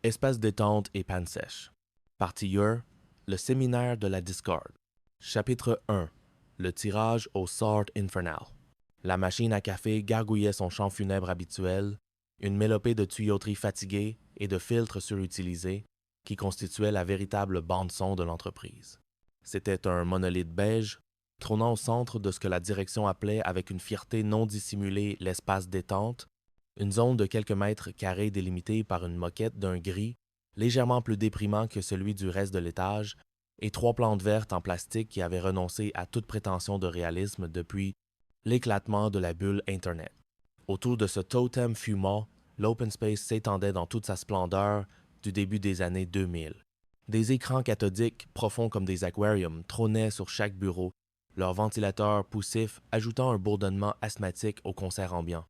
Espace détente et panne sèche. Partie 1. Le séminaire de la discorde. Chapitre 1. Le tirage au sort infernal. La machine à café gargouillait son chant funèbre habituel, une mélopée de tuyauterie fatiguée et de filtres surutilisés qui constituait la véritable bande-son de l'entreprise. C'était un monolithe beige, trônant au centre de ce que la direction appelait avec une fierté non dissimulée l'espace détente, une zone de quelques mètres carrés délimitée par une moquette d'un gris légèrement plus déprimant que celui du reste de l'étage et 3 plantes vertes en plastique qui avaient renoncé à toute prétention de réalisme depuis l'éclatement de la bulle Internet. Autour de ce totem fumant, l'open space s'étendait dans toute sa splendeur du début des années 2000. Des écrans cathodiques profonds comme des aquariums trônaient sur chaque bureau, leurs ventilateurs poussifs ajoutant un bourdonnement asthmatique au concert ambiant.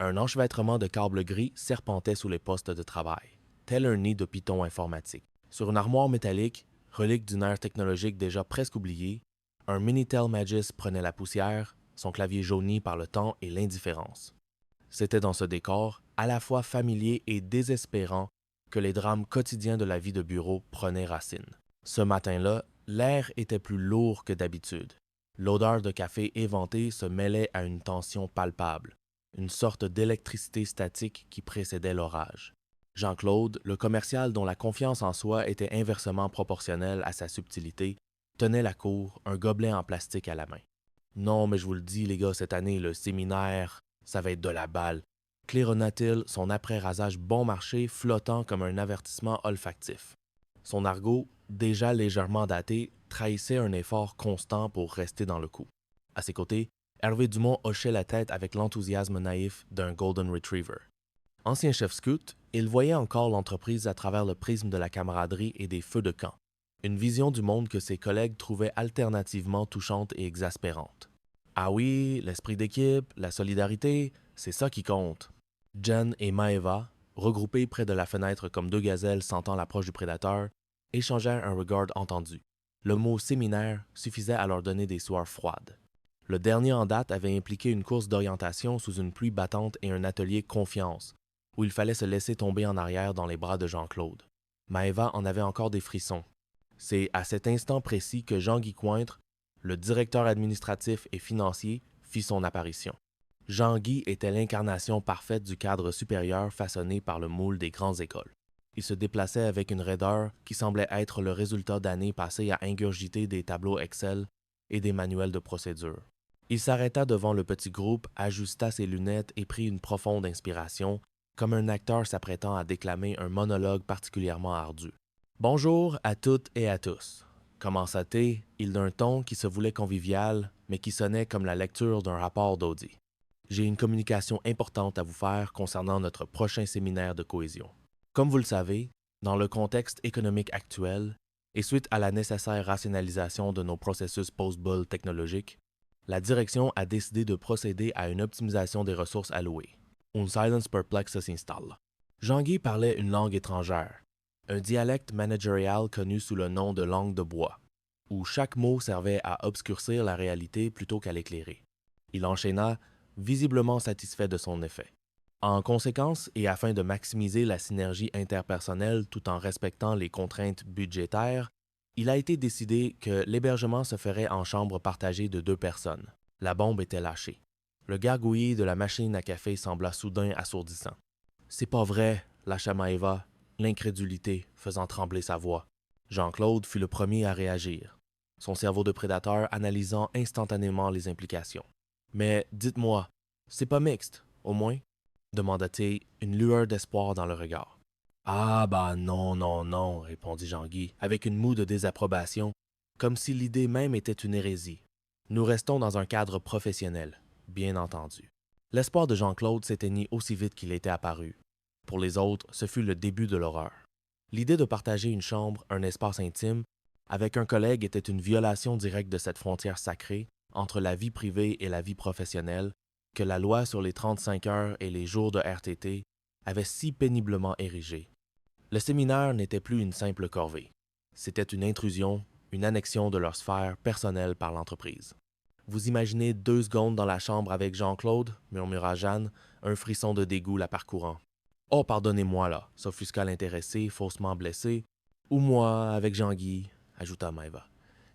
Un enchevêtrement de câbles gris serpentait sous les postes de travail, tel un nid de pitons informatiques. Sur une armoire métallique, relique d'une ère technologique déjà presque oubliée, un Minitel Magis prenait la poussière, son clavier jauni par le temps et l'indifférence. C'était dans ce décor, à la fois familier et désespérant, que les drames quotidiens de la vie de bureau prenaient racine. Ce matin-là, l'air était plus lourd que d'habitude. L'odeur de café éventé se mêlait à une tension palpable, une sorte d'électricité statique qui précédait l'orage. Jean-Claude, le commercial dont la confiance en soi était inversement proportionnelle à sa subtilité, tenait la cour, un gobelet en plastique à la main. « Non, mais je vous le dis, les gars, cette année, le séminaire, ça va être de la balle. » Claironna-t-il, son après-rasage bon marché flottant comme un avertissement olfactif. Son argot, déjà légèrement daté, trahissait un effort constant pour rester dans le coup. À ses côtés, Hervé Dumont hochait la tête avec l'enthousiasme naïf d'un Golden Retriever. Ancien chef scout, il voyait encore l'entreprise à travers le prisme de la camaraderie et des feux de camp, une vision du monde que ses collègues trouvaient alternativement touchante et exaspérante. Ah oui, l'esprit d'équipe, la solidarité, c'est ça qui compte. Jen et Maeva, regroupés près de la fenêtre comme deux gazelles sentant l'approche du prédateur, échangèrent un regard entendu. Le mot « séminaire » suffisait à leur donner des sueurs froides. Le dernier en date avait impliqué une course d'orientation sous une pluie battante et un atelier « confiance », où il fallait se laisser tomber en arrière dans les bras de Jean-Claude. Maeva en avait encore des frissons. C'est à cet instant précis que Jean-Guy Cointre, le directeur administratif et financier, fit son apparition. Jean-Guy était l'incarnation parfaite du cadre supérieur façonné par le moule des grandes écoles. Il se déplaçait avec une raideur qui semblait être le résultat d'années passées à ingurgiter des tableaux Excel et des manuels de procédure. Il s'arrêta devant le petit groupe, ajusta ses lunettes et prit une profonde inspiration, comme un acteur s'apprêtant à déclamer un monologue particulièrement ardu. « Bonjour à toutes et à tous », commença-t-il d'un ton qui se voulait convivial, mais qui sonnait comme la lecture d'un rapport d'audit. « J'ai une communication importante à vous faire concernant notre prochain séminaire de cohésion. Comme vous le savez, dans le contexte économique actuel, et suite à la nécessaire rationalisation de nos processus post-bull technologiques, la direction a décidé de procéder à une optimisation des ressources allouées. Un silence perplexe s'installe. » Jean-Guy parlait une langue étrangère, un dialecte managérial connu sous le nom de langue de bois, où chaque mot servait à obscurcir la réalité plutôt qu'à l'éclairer. Il enchaîna, visiblement satisfait de son effet. En conséquence, et afin de maximiser la synergie interpersonnelle tout en respectant les contraintes budgétaires, il a été décidé que l'hébergement se ferait en chambre partagée de 2 personnes. La bombe était lâchée. Le gargouillis de la machine à café sembla soudain assourdissant. « C'est pas vrai », lâcha Maeva, l'incrédulité faisant trembler sa voix. Jean-Claude fut le premier à réagir, son cerveau de prédateur analysant instantanément les implications. « Mais dites-moi, c'est pas mixte, au moins ?» demanda-t-il, une lueur d'espoir dans le regard. « Ah bah non, non, non, répondit Jean-Guy, avec une moue de désapprobation, comme si l'idée même était une hérésie. Nous restons dans un cadre professionnel, bien entendu. » L'espoir de Jean-Claude s'éteignit aussi vite qu'il était apparu. Pour les autres, ce fut le début de l'horreur. L'idée de partager une chambre, un espace intime, avec un collègue était une violation directe de cette frontière sacrée entre la vie privée et la vie professionnelle que la loi sur les 35 heures et les jours de RTT avait si péniblement érigée. Le séminaire n'était plus une simple corvée. C'était une intrusion, une annexion de leur sphère personnelle par l'entreprise. « Vous imaginez 2 secondes dans la chambre avec Jean-Claude » murmura Jeanne, un frisson de dégoût la parcourant. Oh, pardonnez-moi là, s'offusqua l'intéressé, faussement blessé. Ou moi, avec Jean-Guy, ajouta Maëva.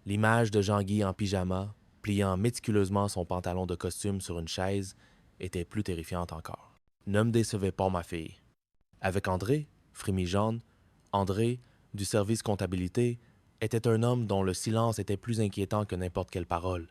L'image de Jean-Guy en pyjama, pliant méticuleusement son pantalon de costume sur une chaise, était plus terrifiante encore. Ne me décevez pas, ma fille. Avec André, frémit Jeanne, André, du service comptabilité, était un homme dont le silence était plus inquiétant que n'importe quelle parole.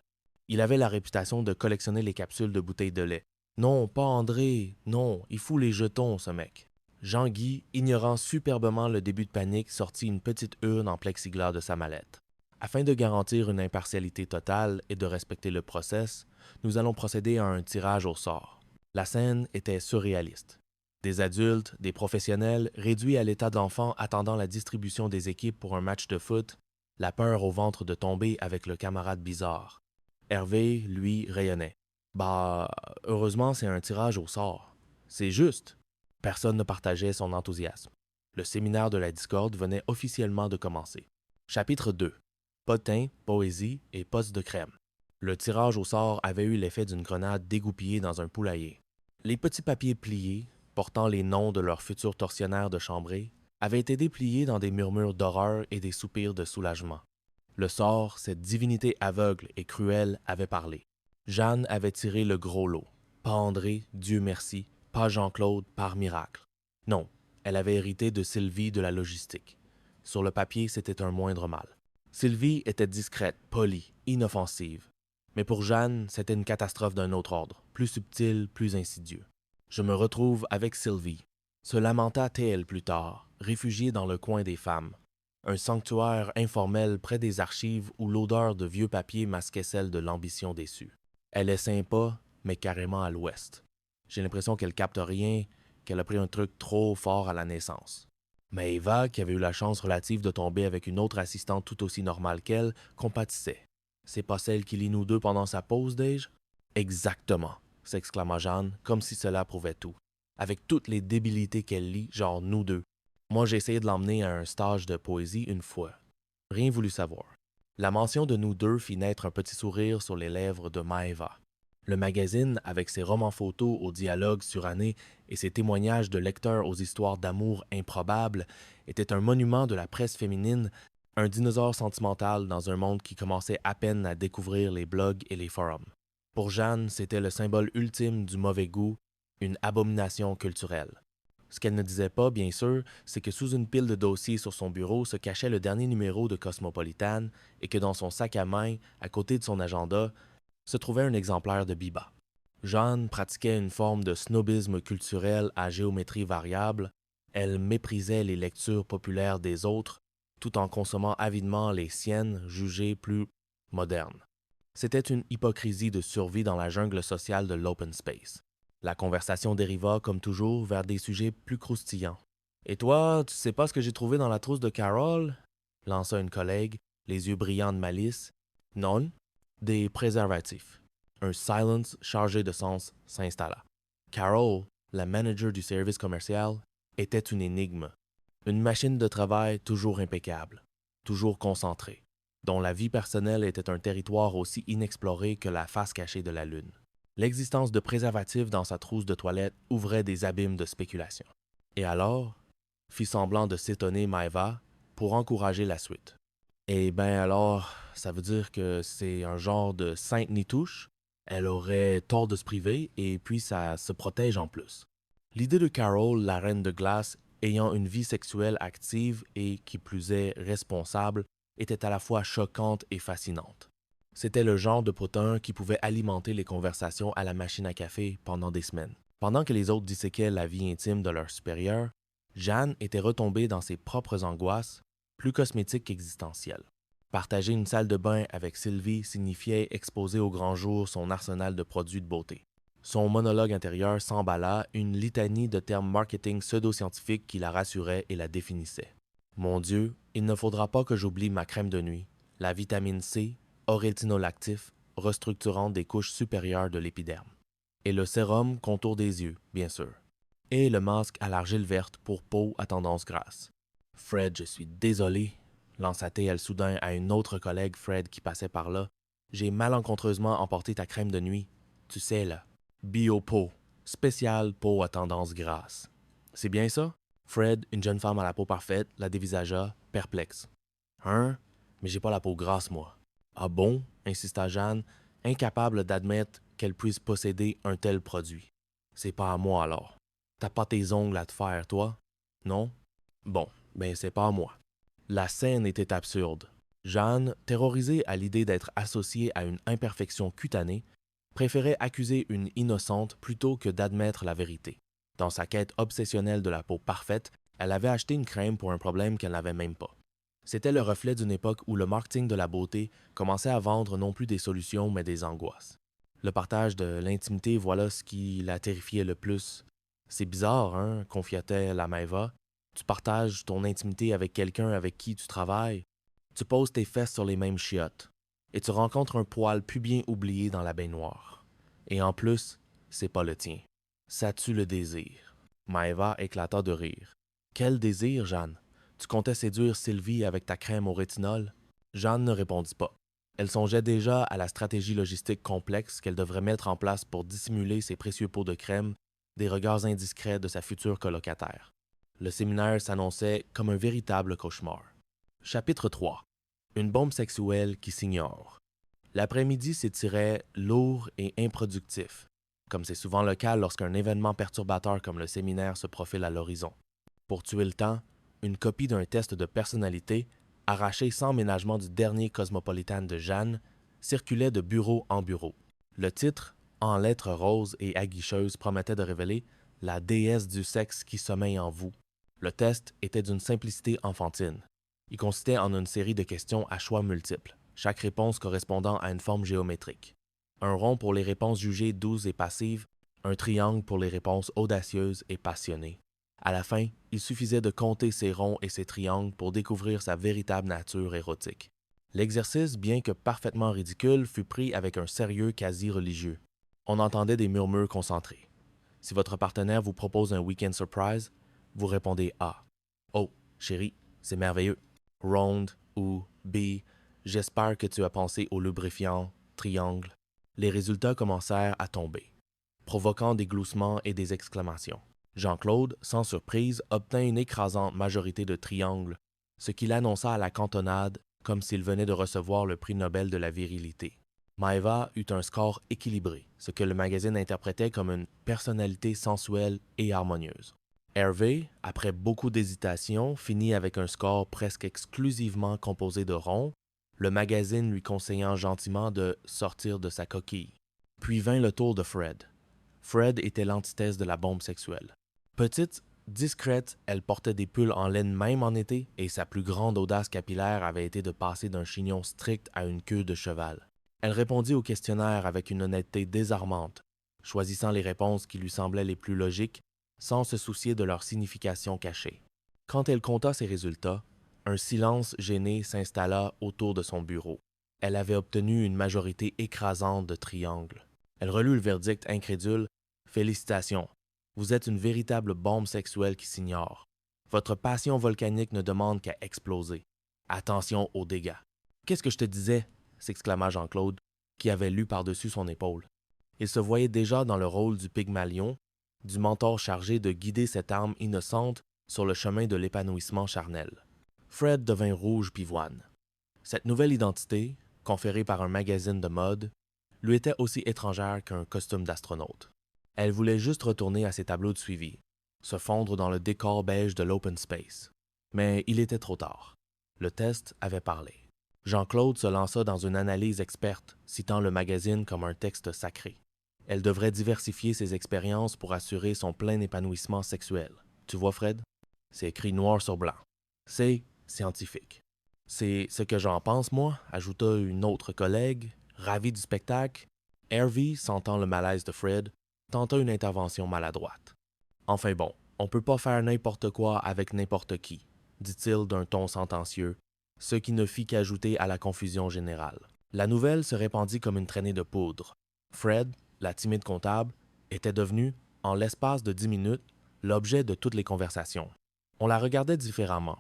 Il avait la réputation de collectionner les capsules de bouteilles de lait. Non, pas André, non, il fout les jetons, ce mec. Jean-Guy, ignorant superbement le début de panique, sortit une petite urne en plexiglas de sa mallette. Afin de garantir une impartialité totale et de respecter le process, nous allons procéder à un tirage au sort. La scène était surréaliste. Des adultes, des professionnels, réduits à l'état d'enfants attendant la distribution des équipes pour un match de foot, la peur au ventre de tomber avec le camarade bizarre. Hervé, lui, rayonnait. Bah, heureusement, c'est un tirage au sort. C'est juste. Personne ne partageait son enthousiasme. Le séminaire de la discorde venait officiellement de commencer. Chapitre 2. Potin, poésie et poste de crème. Le tirage au sort avait eu l'effet d'une grenade dégoupillée dans un poulailler. Les petits papiers pliés, portant les noms de leurs futurs tortionnaires de chambrée, avaient été dépliés dans des murmures d'horreur et des soupirs de soulagement. Le sort, cette divinité aveugle et cruelle, avait parlé. Jeanne avait tiré le gros lot. Pas André, Dieu merci, pas Jean-Claude, par miracle. Non, elle avait hérité de Sylvie de la logistique. Sur le papier, c'était un moindre mal. Sylvie était discrète, polie, inoffensive. Mais pour Jeanne, c'était une catastrophe d'un autre ordre, plus subtil, plus insidieux. Je me retrouve avec Sylvie. Se lamenta-t-elle plus tard, réfugiée dans le coin des femmes. Un sanctuaire informel près des archives où l'odeur de vieux papier masquait celle de l'ambition déçue. Elle est sympa, mais carrément à l'ouest. J'ai l'impression qu'elle capte rien, qu'elle a pris un truc trop fort à la naissance. Mais Eva, qui avait eu la chance relative de tomber avec une autre assistante tout aussi normale qu'elle, compatissait. C'est pas celle qui lit nous deux pendant sa pause, dis-je? Exactement, s'exclama Jeanne, comme si cela prouvait tout. Avec toutes les débilités qu'elle lit, genre nous deux. Moi, j'ai essayé de l'emmener à un stage de poésie une fois. Rien voulu savoir. La mention de nous deux fit naître un petit sourire sur les lèvres de Maëva. Le magazine, avec ses romans photos aux dialogues surannés et ses témoignages de lecteurs aux histoires d'amour improbables, était un monument de la presse féminine, un dinosaure sentimental dans un monde qui commençait à peine à découvrir les blogs et les forums. Pour Jeanne, c'était le symbole ultime du mauvais goût, une abomination culturelle. Ce qu'elle ne disait pas, bien sûr, c'est que sous une pile de dossiers sur son bureau se cachait le dernier numéro de Cosmopolitan et que dans son sac à main, à côté de son agenda, se trouvait un exemplaire de Biba. Jeanne pratiquait une forme de snobisme culturel à géométrie variable. Elle méprisait les lectures populaires des autres, tout en consommant avidement les siennes jugées plus modernes. C'était une hypocrisie de survie dans la jungle sociale de l'open space. La conversation dériva, comme toujours, vers des sujets plus croustillants. « Et toi, tu sais pas ce que j'ai trouvé dans la trousse de Carol? » lança une collègue, les yeux brillants de malice. « Non, des préservatifs. » Un silence chargé de sens s'installa. Carol, la manager du service commercial, était une énigme. Une machine de travail toujours impeccable, toujours concentrée, dont la vie personnelle était un territoire aussi inexploré que la face cachée de la Lune. L'existence de préservatifs dans sa trousse de toilette ouvrait des abîmes de spéculation. Et alors, fit semblant de s'étonner Maëva pour encourager la suite. Eh ben alors, ça veut dire que c'est un genre de sainte nitouche. Elle aurait tort de se priver et puis ça se protège en plus. L'idée de Carol, la reine de glace, ayant une vie sexuelle active et, qui plus est, responsable, était à la fois choquante et fascinante. C'était le genre de potin qui pouvait alimenter les conversations à la machine à café pendant des semaines. Pendant que les autres disséquaient la vie intime de leur supérieur, Jeanne était retombée dans ses propres angoisses, plus cosmétiques qu'existentielles. Partager une salle de bain avec Sylvie signifiait exposer au grand jour son arsenal de produits de beauté. Son monologue intérieur s'emballa une litanie de termes marketing pseudo-scientifiques qui la rassuraient et la définissaient. Mon Dieu, il ne faudra pas que j'oublie ma crème de nuit, la vitamine C, rétinolactif, restructurant des couches supérieures de l'épiderme. Et le sérum contour des yeux, bien sûr. Et le masque à l'argile verte pour peau à tendance grasse. « Fred, je suis désolé, » lança-t-elle soudain à une autre collègue Fred qui passait par là. « J'ai malencontreusement emporté ta crème de nuit. Tu sais, là, Bio Peau, spéciale peau à tendance grasse. » C'est bien ça? Fred, une jeune femme à la peau parfaite, la dévisagea, perplexe. Hein? Mais j'ai pas la peau grasse, moi. Ah bon? Insista Jeanne, incapable d'admettre qu'elle puisse posséder un tel produit. C'est pas à moi alors. T'as pas tes ongles à te faire, toi? Non? Bon, ben c'est pas à moi. La scène était absurde. Jeanne, terrorisée à l'idée d'être associée à une imperfection cutanée, préférait accuser une innocente plutôt que d'admettre la vérité. Dans sa quête obsessionnelle de la peau parfaite, elle avait acheté une crème pour un problème qu'elle n'avait même pas. C'était le reflet d'une époque où le marketing de la beauté commençait à vendre non plus des solutions mais des angoisses. Le partage de l'intimité, voilà ce qui la terrifiait le plus. C'est bizarre, hein, confia-t-elle à Maeva. Tu partages ton intimité avec quelqu'un avec qui tu travailles. Tu poses tes fesses sur les mêmes chiottes. Et tu rencontres un poil plus bien oublié dans la baignoire. Et en plus, c'est pas le tien. Ça tue le désir. Maeva éclata de rire. Quel désir, Jeanne? Tu comptais séduire Sylvie avec ta crème au rétinol? Jeanne ne répondit pas. Elle songeait déjà à la stratégie logistique complexe qu'elle devrait mettre en place pour dissimuler ses précieux pots de crème des regards indiscrets de sa future colocataire. Le séminaire s'annonçait comme un véritable cauchemar. Chapitre 3. Une bombe sexuelle qui s'ignore. L'après-midi s'étirait lourd et improductif, comme c'est souvent le cas lorsqu'un événement perturbateur comme le séminaire se profile à l'horizon. Pour tuer le temps, une copie d'un test de personnalité, arraché sans ménagement du dernier Cosmopolitan de Jeanne, circulait de bureau en bureau. Le titre, en lettres roses et aguicheuses, promettait de révéler « La déesse du sexe qui sommeille en vous ». Le test était d'une simplicité enfantine. Il consistait en une série de questions à choix multiples, chaque réponse correspondant à une forme géométrique. Un rond pour les réponses jugées douces et passives, un triangle pour les réponses audacieuses et passionnées. À la fin, il suffisait de compter ces ronds et ces triangles pour découvrir sa véritable nature érotique. L'exercice, bien que parfaitement ridicule, fut pris avec un sérieux quasi religieux. On entendait des murmures concentrés. Si votre partenaire vous propose un week-end surprise, vous répondez A. Oh, chérie, c'est merveilleux. Round ou B. J'espère que tu as pensé au lubrifiant triangle. Les résultats commencèrent à tomber, provoquant des gloussements et des exclamations. Jean-Claude, sans surprise, obtint une écrasante majorité de triangles, ce qui l'annonça à la cantonade comme s'il venait de recevoir le prix Nobel de la virilité. Maeva eut un score équilibré, ce que le magazine interprétait comme une personnalité sensuelle et harmonieuse. Hervé, après beaucoup d'hésitation, finit avec un score presque exclusivement composé de ronds, le magazine lui conseillant gentiment de sortir de sa coquille. Puis vint le tour de Fred. Fred était l'antithèse de la bombe sexuelle. Petite, discrète, elle portait des pulls en laine même en été et sa plus grande audace capillaire avait été de passer d'un chignon strict à une queue de cheval. Elle répondit au questionnaire avec une honnêteté désarmante, choisissant les réponses qui lui semblaient les plus logiques sans se soucier de leur signification cachée. Quand elle compta ses résultats, un silence gêné s'installa autour de son bureau. Elle avait obtenu une majorité écrasante de triangles. Elle relut le verdict incrédule. « Félicitations, vous êtes une véritable bombe sexuelle qui s'ignore. Votre passion volcanique ne demande qu'à exploser. Attention aux dégâts. »« Qu'est-ce que je te disais? » s'exclama Jean-Claude, qui avait lu par-dessus son épaule. Il se voyait déjà dans le rôle du Pygmalion, du mentor chargé de guider cette âme innocente sur le chemin de l'épanouissement charnel. Fred devint rouge pivoine. Cette nouvelle identité, conférée par un magazine de mode, lui était aussi étrangère qu'un costume d'astronaute. Elle voulait juste retourner à ses tableaux de suivi, se fondre dans le décor beige de l'open space. Mais il était trop tard. Le test avait parlé. Jean-Claude se lança dans une analyse experte, citant le magazine comme un texte sacré. Elle devrait diversifier ses expériences pour assurer son plein épanouissement sexuel. Tu vois, Fred? C'est écrit noir sur blanc. C'est scientifique. C'est ce que j'en pense, moi, ajouta une autre collègue, ravie du spectacle. Hervey, sentant le malaise de Fred, tenta une intervention maladroite. Enfin bon, on peut pas faire n'importe quoi avec n'importe qui, dit-il d'un ton sentencieux, ce qui ne fit qu'ajouter à la confusion générale. La nouvelle se répandit comme une traînée de poudre. Fred, la timide comptable, était devenue, en l'espace de 10 minutes, l'objet de toutes les conversations. On la regardait différemment.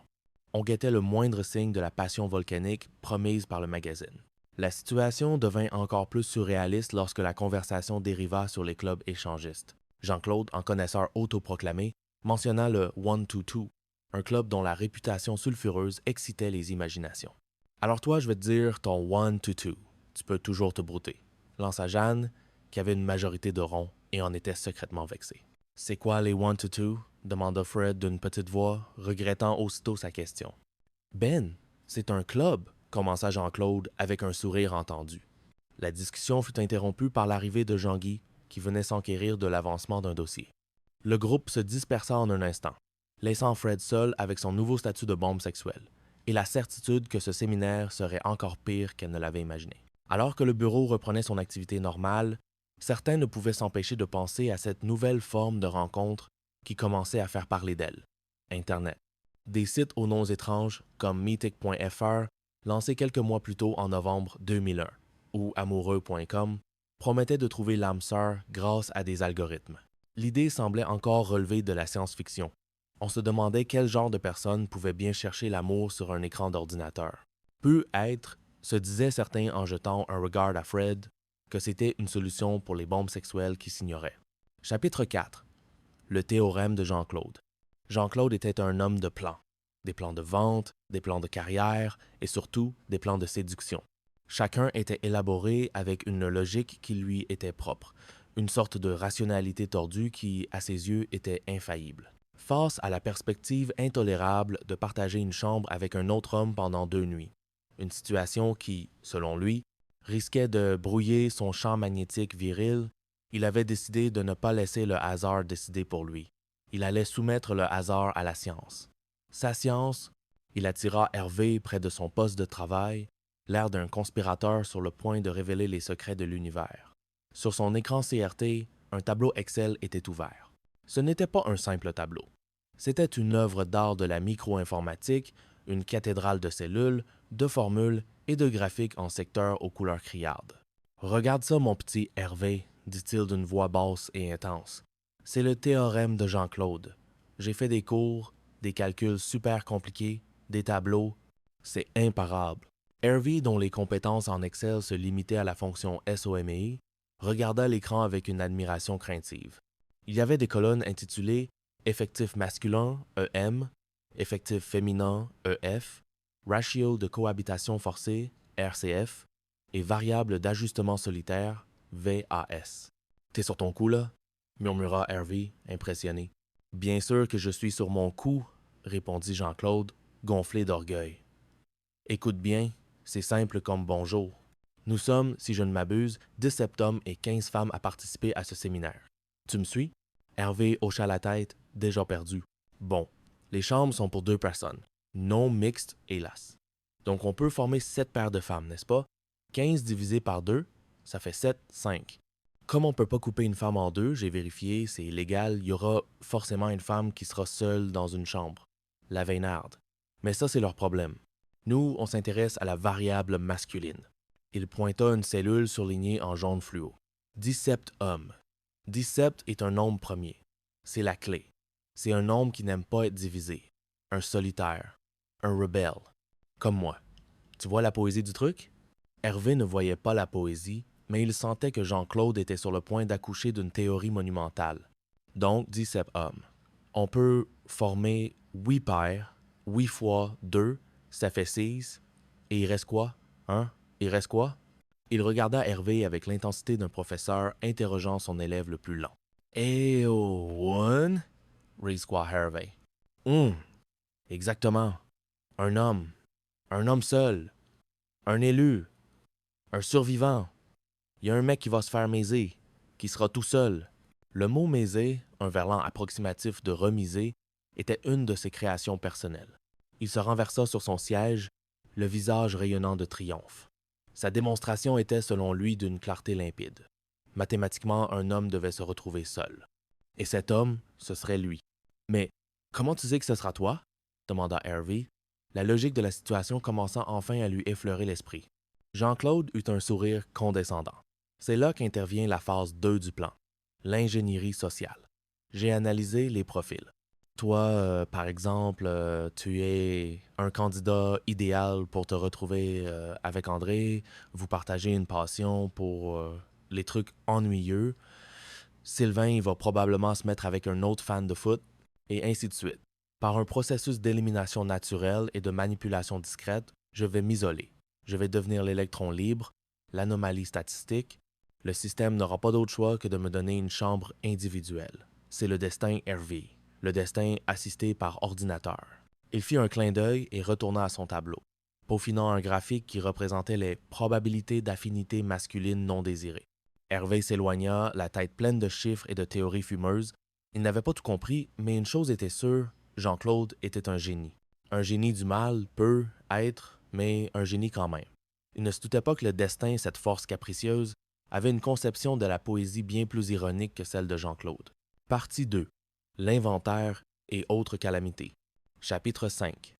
On guettait le moindre signe de la passion volcanique promise par le magazine. La situation devint encore plus surréaliste lorsque la conversation dériva sur les clubs échangistes. Jean-Claude, en connaisseur autoproclamé, mentionnant le One-to-Two, un club dont la réputation sulfureuse excitait les imaginations. Alors toi, je vais te dire ton One-to-Two. Tu peux toujours te brouter, lança Jeanne, qui avait une majorité de ronds et en était secrètement vexée. C'est quoi les One-to-Two? Demanda Fred d'une petite voix, regrettant aussitôt sa question. Ben, c'est un club, commença Jean-Claude avec un sourire entendu. La discussion fut interrompue par l'arrivée de Jean-Guy, qui venait s'enquérir de l'avancement d'un dossier. Le groupe se dispersa en un instant, laissant Fred seul avec son nouveau statut de bombe sexuelle, et la certitude que ce séminaire serait encore pire qu'elle ne l'avait imaginé. Alors que le bureau reprenait son activité normale, certains ne pouvaient s'empêcher de penser à cette nouvelle forme de rencontre qui commençait à faire parler d'elle, Internet. Des sites aux noms étranges comme Meetic.fr, lancés quelques mois plus tôt en novembre 2001, ou Amoureux.com, promettaient de trouver l'âme sœur grâce à des algorithmes. L'idée semblait encore relever de la science-fiction. On se demandait quel genre de personne pouvait bien chercher l'amour sur un écran d'ordinateur. Peut être, se disaient certains en jetant un regard à Fred, que c'était une solution pour les bombes sexuelles qui s'ignoraient. Chapitre 4. Le théorème de Jean-Claude. Jean-Claude était un homme de plans. Des plans de vente, des plans de carrière et surtout des plans de séduction. Chacun était élaboré avec une logique qui lui était propre, une sorte de rationalité tordue qui, à ses yeux, était infaillible. Face à la perspective intolérable de partager une chambre avec un autre homme pendant 2 nuits, une situation qui, selon lui, risquait de brouiller son champ magnétique viril, il avait décidé de ne pas laisser le hasard décider pour lui. Il allait soumettre le hasard à la science. Sa science, il attira Hervé près de son poste de travail, l'air d'un conspirateur sur le point de révéler les secrets de l'univers. Sur son écran CRT, un tableau Excel était ouvert. Ce n'était pas un simple tableau. C'était une œuvre d'art de la micro-informatique, une cathédrale de cellules, de formules et de graphiques en secteurs aux couleurs criardes. « Regarde ça, mon petit Hervé, dit-il d'une voix basse et intense. C'est le théorème de Jean-Claude. J'ai fait des cours, des calculs super compliqués, des tableaux. C'est imparable. » Hervé, dont les compétences en Excel se limitaient à la fonction SOMI, regarda l'écran avec une admiration craintive. Il y avait des colonnes intitulées « Effectif masculin, EM »,« Effectif féminin, EF »,« Ratio de cohabitation forcée, RCF » et « Variable d'ajustement solitaire, VAS. « T'es sur ton coup, là ?» murmura Hervé, impressionné. « Bien sûr que je suis sur mon coup, » répondit Jean-Claude, gonflé d'orgueil. « Écoute bien, c'est simple comme bonjour. Nous sommes, si je ne m'abuse, 17 hommes et 15 femmes à participer à ce séminaire. Tu me suis? » Hervé hocha la tête, déjà perdu. « Bon, les chambres sont pour 2 personnes. Non mixtes, hélas. Donc on peut former 7 paires de femmes, n'est-ce pas? 15 divisé par 2, ça fait 7, 5. Comme on ne peut pas couper une femme en 2, j'ai vérifié, c'est illégal, il y aura forcément une femme qui sera seule dans une chambre. La Vaynarde. Mais ça, c'est leur problème. Nous, on s'intéresse à la variable masculine. » Il pointa une cellule surlignée en jaune fluo. 17 hommes. 17 est un nombre premier. C'est la clé. C'est un nombre qui n'aime pas être divisé. Un solitaire. Un rebelle. Comme moi. Tu vois la poésie du truc? Hervé ne voyait pas la poésie, mais il sentait que Jean-Claude était sur le point d'accoucher d'une théorie monumentale. Donc, 17 hommes. On peut former 8 paires, 8 fois 2, ça fait 6. Et il reste quoi? Hein? Il reste quoi? Il regarda Hervé avec l'intensité d'un professeur interrogeant son élève le plus lent. « Eh oh, one? » risqua Hervé. « Exactement. Un homme. Un homme seul. Un élu. Un survivant. Il y a un mec qui va se faire maiser, qui sera tout seul. » Le mot maiser, un verlan approximatif de remiser, était une de ses créations personnelles. Il se renversa sur son siège, le visage rayonnant de triomphe. Sa démonstration était selon lui d'une clarté limpide. Mathématiquement, un homme devait se retrouver seul. Et cet homme, ce serait lui. « Mais comment tu sais que ce sera toi? » demanda Hervé, la logique de la situation commençant enfin à lui effleurer l'esprit. Jean-Claude eut un sourire condescendant. C'est là qu'intervient la phase 2 du plan, l'ingénierie sociale. J'ai analysé les profils. Toi, par exemple, tu es un candidat idéal pour te retrouver avec André, vous partagez une passion pour les trucs ennuyeux. Sylvain, il va probablement se mettre avec un autre fan de foot. et ainsi de suite. Par un processus d'élimination naturelle et de manipulation discrète, je vais m'isoler. Je vais devenir l'électron libre, l'anomalie statistique. Le système n'aura pas d'autre choix que de me donner une chambre individuelle. C'est le destin Hervé, le destin assisté par ordinateur. Il fit un clin d'œil et retourna à son tableau, peaufinant un graphique qui représentait les probabilités d'affinité masculine non désirée. Hervé s'éloigna, la tête pleine de chiffres et de théories fumeuses. Il n'avait pas tout compris, mais une chose était sûre, Jean-Claude était un génie. Un génie du mal peut être, mais un génie quand même. Il ne se doutait pas que le destin, cette force capricieuse, avait une conception de la poésie bien plus ironique que celle de Jean-Claude. Partie 2. L'inventaire et autres calamités. Chapitre 5.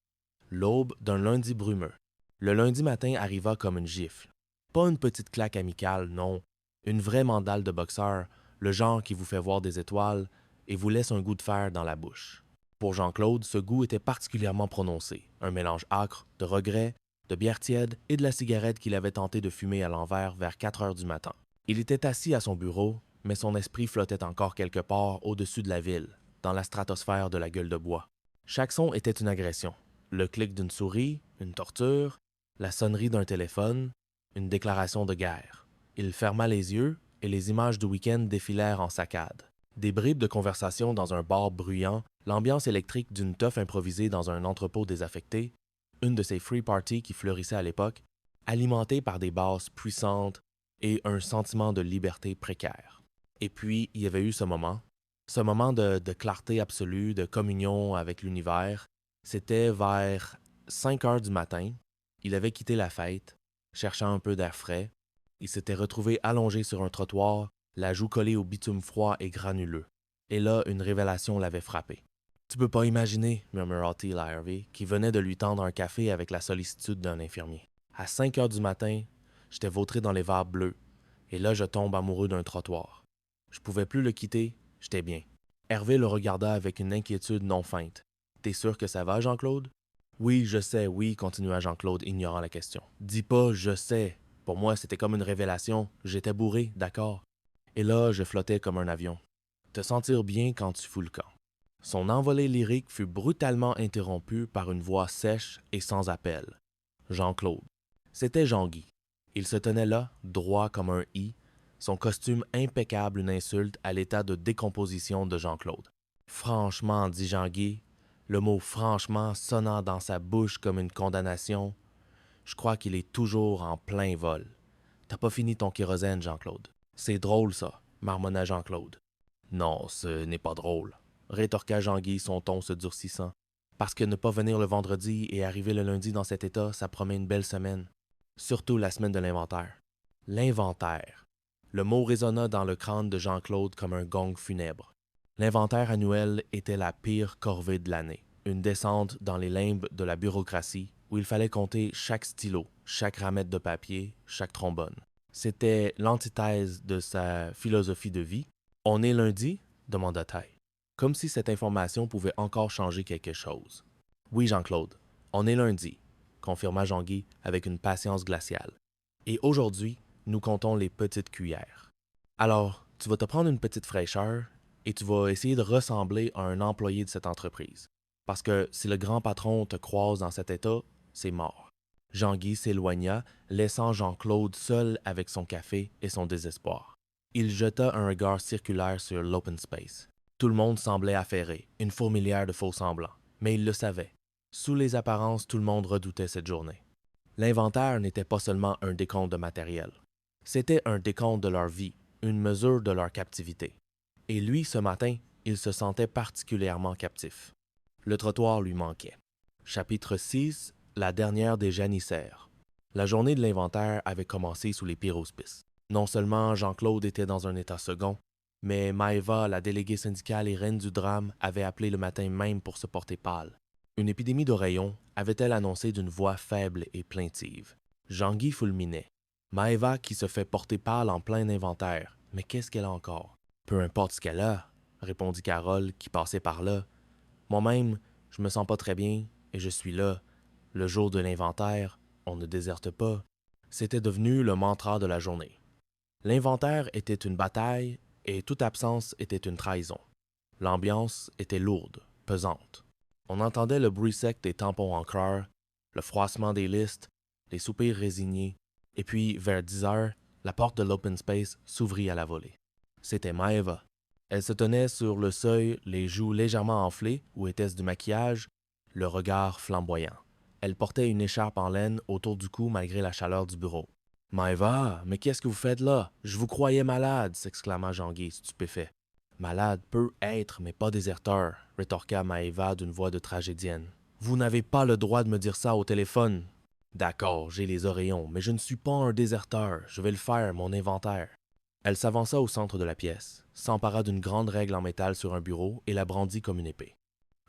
L'aube d'un lundi brumeux. Le lundi matin arriva comme une gifle. Pas une petite claque amicale, non. Une vraie mandale de boxeur, le genre qui vous fait voir des étoiles et vous laisse un goût de fer dans la bouche. Pour Jean-Claude, ce goût était particulièrement prononcé, un mélange âcre de regret, de bière tiède et de la cigarette qu'il avait tenté de fumer à l'envers vers 4 heures du matin. Il était assis à son bureau, mais son esprit flottait encore quelque part au-dessus de la ville, dans la stratosphère de la gueule de bois. Chaque son était une agression. Le clic d'une souris, une torture, la sonnerie d'un téléphone, une déclaration de guerre. Il ferma les yeux et les images du week-end défilèrent en saccades. Des bribes de conversation dans un bar bruyant, l'ambiance électrique d'une teuf improvisée dans un entrepôt désaffecté, une de ces free parties qui fleurissaient à l'époque, alimentée par des basses puissantes et un sentiment de liberté précaire. Et puis, il y avait eu ce moment de clarté absolue, de communion avec l'univers. C'était vers 5 heures du matin. Il avait quitté la fête, cherchant un peu d'air frais. Il s'était retrouvé allongé sur un trottoir, la joue collée au bitume froid et granuleux. Et là, une révélation l'avait frappé. « Tu peux pas imaginer, » murmura-t-il à Hervé, qui venait de lui tendre un café avec la sollicitude d'un infirmier. À 5 heures du matin, j'étais vautré dans les vagues bleues, et là je tombe amoureux d'un trottoir. Je pouvais plus le quitter, j'étais bien. Hervé le regarda avec une inquiétude non feinte. « T'es sûr que ça va, Jean-Claude? »« Oui, je sais, oui, » continua Jean-Claude, ignorant la question. « Dis pas « je sais ». Pour moi, c'était comme une révélation. J'étais bourré, d'accord. Et là, je flottais comme un avion. Te sentir bien quand tu fous le camp. Son envolée lyrique fut brutalement interrompue par une voix sèche et sans appel. Jean-Claude. C'était Jean-Guy. Il se tenait là, droit comme un i, son costume impeccable une insulte à l'état de décomposition de Jean-Claude. Franchement, dit Jean-Guy, le mot franchement sonnant dans sa bouche comme une condamnation, je crois qu'il est toujours en plein vol. T'as pas fini ton kérosène, Jean-Claude. C'est drôle, ça, marmonna Jean-Claude. Non, ce n'est pas drôle, rétorqua Jean-Guy, son ton se durcissant. Parce que ne pas venir le vendredi et arriver le lundi dans cet état, ça promet une belle semaine. Surtout la semaine de l'inventaire. L'inventaire. Le mot résonna dans le crâne de Jean-Claude comme un gong funèbre. L'inventaire annuel était la pire corvée de l'année. Une descente dans les limbes de la bureaucratie où il fallait compter chaque stylo, chaque ramette de papier, chaque trombone. C'était l'antithèse de sa philosophie de vie. « On est lundi ?» demanda Taille, comme si cette information pouvait encore changer quelque chose. « Oui, Jean-Claude, on est lundi », confirma Jean-Guy avec une patience glaciale. « Et aujourd'hui, nous comptons les petites cuillères. Alors, tu vas te prendre une petite fraîcheur et tu vas essayer de ressembler à un employé de cette entreprise. Parce que si le grand patron te croise dans cet état, c'est mort. » Jean-Guy s'éloigna, laissant Jean-Claude seul avec son café et son désespoir. Il jeta un regard circulaire sur l'open space. Tout le monde semblait affairé, une fourmilière de faux-semblants. Mais il le savait. Sous les apparences, tout le monde redoutait cette journée. L'inventaire n'était pas seulement un décompte de matériel. C'était un décompte de leur vie, une mesure de leur captivité. Et lui, ce matin, il se sentait particulièrement captif. Le trottoir lui manquait. Chapitre 6. La dernière des janissaires. La journée de l'inventaire avait commencé sous les pires auspices. Non seulement Jean-Claude était dans un état second, mais Maëva, la déléguée syndicale et reine du drame, avait appelé le matin même pour se porter pâle. Une épidémie d'oreillons avait-elle annoncé d'une voix faible et plaintive. Jean-Guy fulminait. Maëva qui se fait porter pâle en plein inventaire. Mais qu'est-ce qu'elle a encore? Peu importe ce qu'elle a, répondit Carole qui passait par là. Moi-même, je me sens pas très bien et je suis là. Le jour de l'inventaire, on ne déserte pas. C'était devenu le mantra de la journée. L'inventaire était une bataille et toute absence était une trahison. L'ambiance était lourde, pesante. On entendait le bruit sec des tampons encreurs, le froissement des listes, les soupirs résignés, et puis, vers 10 heures, la porte de l'open space s'ouvrit à la volée. C'était Maeva. Elle se tenait sur le seuil, les joues légèrement enflées, ou était-ce du maquillage, le regard flamboyant. Elle portait une écharpe en laine autour du cou malgré la chaleur du bureau. « Maeva, mais qu'est-ce que vous faites là? Je vous croyais malade! » s'exclama Jean-Guy, stupéfait. « Malade peut être, mais pas déserteur, » rétorqua Maeva d'une voix de tragédienne. « Vous n'avez pas le droit de me dire ça au téléphone. »« D'accord, j'ai les oreillons, mais je ne suis pas un déserteur. Je vais le faire, mon inventaire. » Elle s'avança au centre de la pièce, s'empara d'une grande règle en métal sur un bureau et la brandit comme une épée.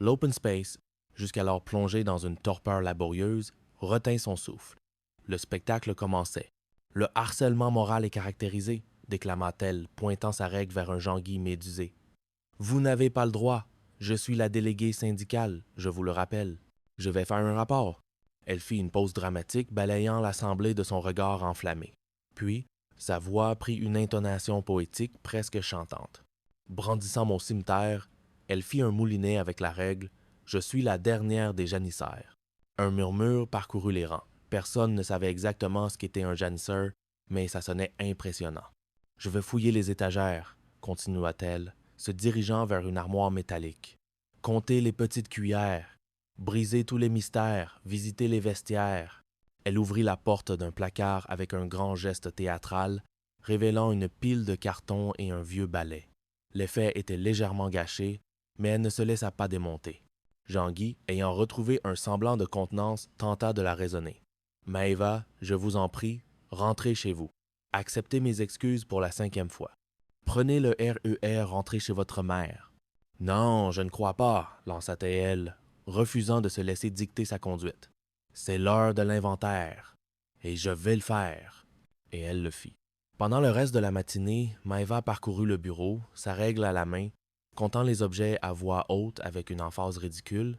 L'open space, jusqu'alors plongé dans une torpeur laborieuse, retint son souffle. Le spectacle commençait. « Le harcèlement moral est caractérisé, » déclama-t-elle, pointant sa règle vers un Jean-Guy médusé. « Vous n'avez pas le droit. Je suis la déléguée syndicale, je vous le rappelle. Je vais faire un rapport. » Elle fit une pause dramatique, balayant l'assemblée de son regard enflammé. Puis, sa voix prit une intonation poétique presque chantante. Brandissant mon cimetière, elle fit un moulinet avec la règle « Je suis la dernière des janissaires ». Un murmure parcourut les rangs. Personne ne savait exactement ce qu'était un janisseur, mais ça sonnait impressionnant. « Je vais fouiller les étagères », continua-t-elle, se dirigeant vers une armoire métallique. « Compter les petites cuillères, briser tous les mystères, visiter les vestiaires. » Elle ouvrit la porte d'un placard avec un grand geste théâtral, révélant une pile de cartons et un vieux balai. L'effet était légèrement gâché, mais elle ne se laissa pas démonter. Jean-Guy, ayant retrouvé un semblant de contenance, tenta de la raisonner. « Maeva, je vous en prie, rentrez chez vous. Acceptez mes excuses pour la 5e fois. Prenez le RER, rentrez chez votre mère. »« Non, je ne crois pas, » lança-t-elle, refusant de se laisser dicter sa conduite. « C'est l'heure de l'inventaire, et je vais le faire. » Et elle le fit. Pendant le reste de la matinée, Maeva parcourut le bureau, sa règle à la main, comptant les objets à voix haute avec une emphase ridicule,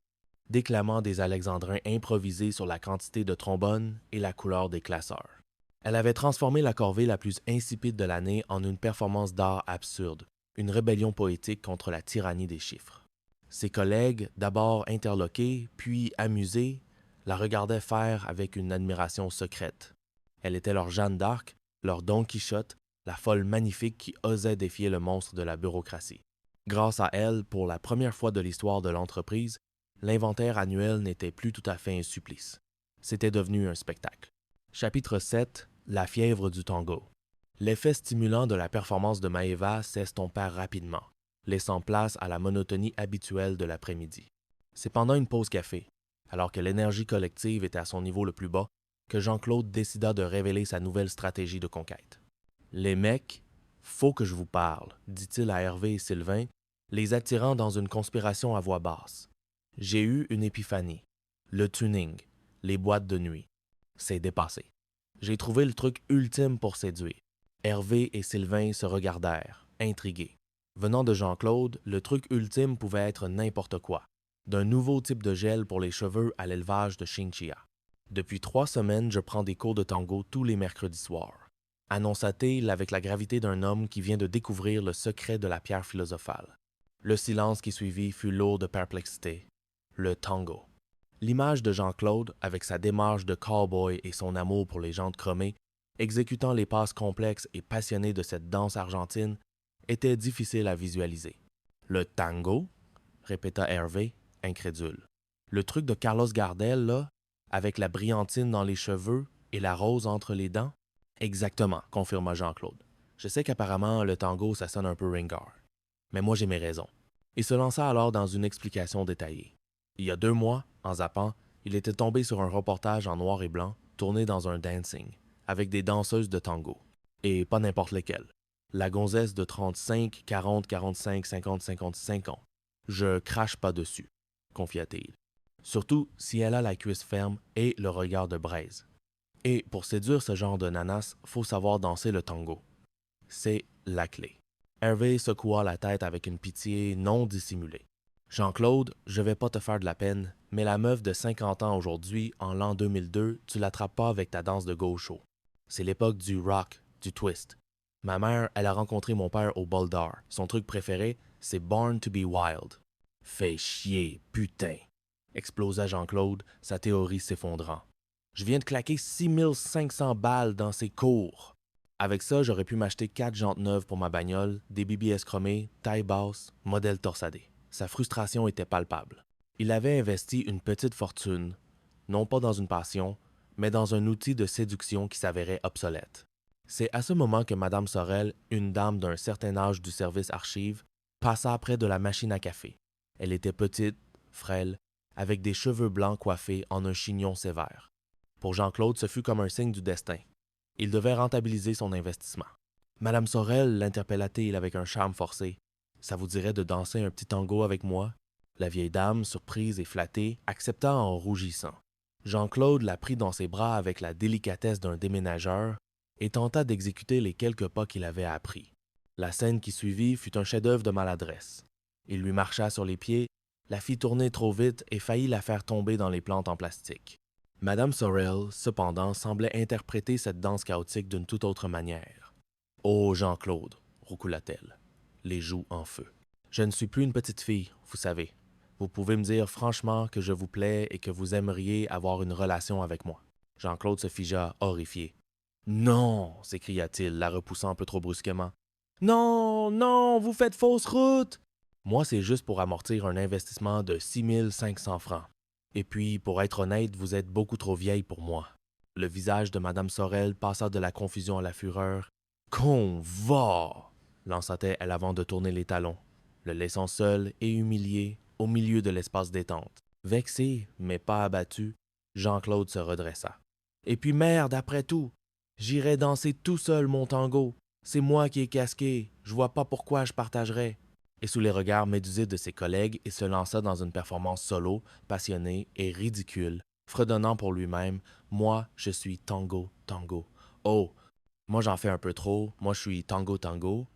déclamant des alexandrins improvisés sur la quantité de trombones et la couleur des classeurs. Elle avait transformé la corvée la plus insipide de l'année en une performance d'art absurde, une rébellion poétique contre la tyrannie des chiffres. Ses collègues, d'abord interloqués, puis amusés, la regardaient faire avec une admiration secrète. Elle était leur Jeanne d'Arc, leur Don Quichotte, la folle magnifique qui osait défier le monstre de la bureaucratie. Grâce à elle, pour la première fois de l'histoire de l'entreprise, l'inventaire annuel n'était plus tout à fait un supplice. C'était devenu un spectacle. Chapitre 7. La fièvre du tango. L'effet stimulant de la performance de Maeva s'estompa rapidement, laissant place à la monotonie habituelle de l'après-midi. C'est pendant une pause café, alors que l'énergie collective était à son niveau le plus bas, que Jean-Claude décida de révéler sa nouvelle stratégie de conquête. « Les mecs, faut que je vous parle, » dit-il à Hervé et Sylvain, les attirant dans une conspiration à voix basse. « J'ai eu une épiphanie. Le tuning, les boîtes de nuit. C'est dépassé. J'ai trouvé le truc ultime pour séduire. » Hervé et Sylvain se regardèrent, intrigués. Venant de Jean-Claude, le truc ultime pouvait être n'importe quoi, d'un nouveau type de gel pour les cheveux à l'élevage de Chinchilla. « Depuis 3 semaines, je prends des cours de tango tous les mercredis soirs, » annonça-t-il avec la gravité d'un homme qui vient de découvrir le secret de la pierre philosophale. Le silence qui suivit fut lourd de perplexité. Le tango. L'image de Jean-Claude, avec sa démarche de cow-boy et son amour pour les jantes chromées, exécutant les passes complexes et passionnées de cette danse argentine, était difficile à visualiser. « Le tango ?» répéta Hervé, incrédule. « Le truc de Carlos Gardel, là, avec la brillantine dans les cheveux et la rose entre les dents? » « Exactement, » confirma Jean-Claude. « Je sais qu'apparemment, le tango, ça sonne un peu ringard. Mais moi, j'ai mes raisons. » Il se lança alors dans une explication détaillée. Il y a 2 mois, en zappant, il était tombé sur un reportage en noir et blanc, tourné dans un dancing, avec des danseuses de tango. Et pas n'importe lesquelles. La gonzesse de 35, 40, 45, 50, 55 ans. Je crache pas dessus, confia-t-il. Surtout si elle a la cuisse ferme et le regard de braise. Et pour séduire ce genre de nanas, faut savoir danser le tango. C'est la clé. Hervé secoua la tête avec une pitié non dissimulée. Jean-Claude, je vais pas te faire de la peine, mais la meuf de 50 ans aujourd'hui, en l'an 2002, tu l'attrapes pas avec ta danse de gaucho. C'est l'époque du rock, du twist. Ma mère, elle a rencontré mon père au Bol d'Or. Son truc préféré, c'est Born to be Wild. Fais chier, putain, explosa Jean-Claude, sa théorie s'effondrant. Je viens de claquer 6500 balles dans ces cours. Avec ça, j'aurais pu m'acheter 4 jantes neuves pour ma bagnole, des BBS chromés, taille basse, modèle torsadé. Sa frustration était palpable. Il avait investi une petite fortune, non pas dans une passion, mais dans un outil de séduction qui s'avérait obsolète. C'est à ce moment que Mme Sorel, une dame d'un certain âge du service archive, passa près de la machine à café. Elle était petite, frêle, avec des cheveux blancs coiffés en un chignon sévère. Pour Jean-Claude, ce fut comme un signe du destin. Il devait rentabiliser son investissement. Madame Sorel, l'interpella-t-il avec un charme forcé. Ça vous dirait de danser un petit tango avec moi? La vieille dame, surprise et flattée, accepta en rougissant. Jean-Claude la prit dans ses bras avec la délicatesse d'un déménageur et tenta d'exécuter les quelques pas qu'il avait appris. La scène qui suivit fut un chef-d'œuvre de maladresse. Il lui marcha sur les pieds, la fit tourner trop vite et faillit la faire tomber dans les plantes en plastique. Madame Sorel, cependant, semblait interpréter cette danse chaotique d'une toute autre manière. « Oh, Jean-Claude, roucoula-t-elle, les joues en feu. Je ne suis plus une petite fille, vous savez. Vous pouvez me dire franchement que je vous plais et que vous aimeriez avoir une relation avec moi. » Jean-Claude se figea, horrifié. « Non !» s'écria-t-il, la repoussant un peu trop brusquement. « Non, non, vous faites fausse route! Moi, c'est juste pour amortir un investissement de 6500 francs. Et puis, pour être honnête, vous êtes beaucoup trop vieille pour moi. » Le visage de Mme Sorel passa de la confusion à la fureur. « Qu'on va !» lança-t-elle avant de tourner les talons, le laissant seul et humilié au milieu de l'espace détente. Vexé, mais pas abattu, Jean-Claude se redressa. « Et puis merde, après tout! J'irai danser tout seul mon tango. C'est moi qui ai casqué, je vois pas pourquoi je partagerais. » Et sous les regards médusés de ses collègues, il se lança dans une performance solo, passionnée et ridicule, fredonnant pour lui-même « Moi, je suis tango, tango. Oh, moi j'en fais un peu trop, moi je suis tango, tango. »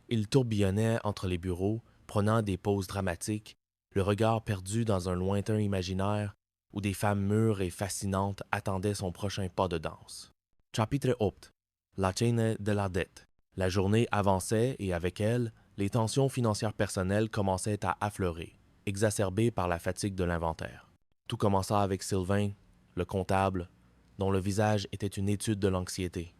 Il tourbillonnait entre les bureaux, prenant des pauses dramatiques, le regard perdu dans un lointain imaginaire où des femmes mûres et fascinantes attendaient son prochain pas de danse. Chapitre 8. La chaîne de la dette. La journée avançait et avec elle, les tensions financières personnelles commençaient à affleurer, exacerbées par la fatigue de l'inventaire. Tout commença avec Sylvain, le comptable, dont le visage était une étude de l'anxiété.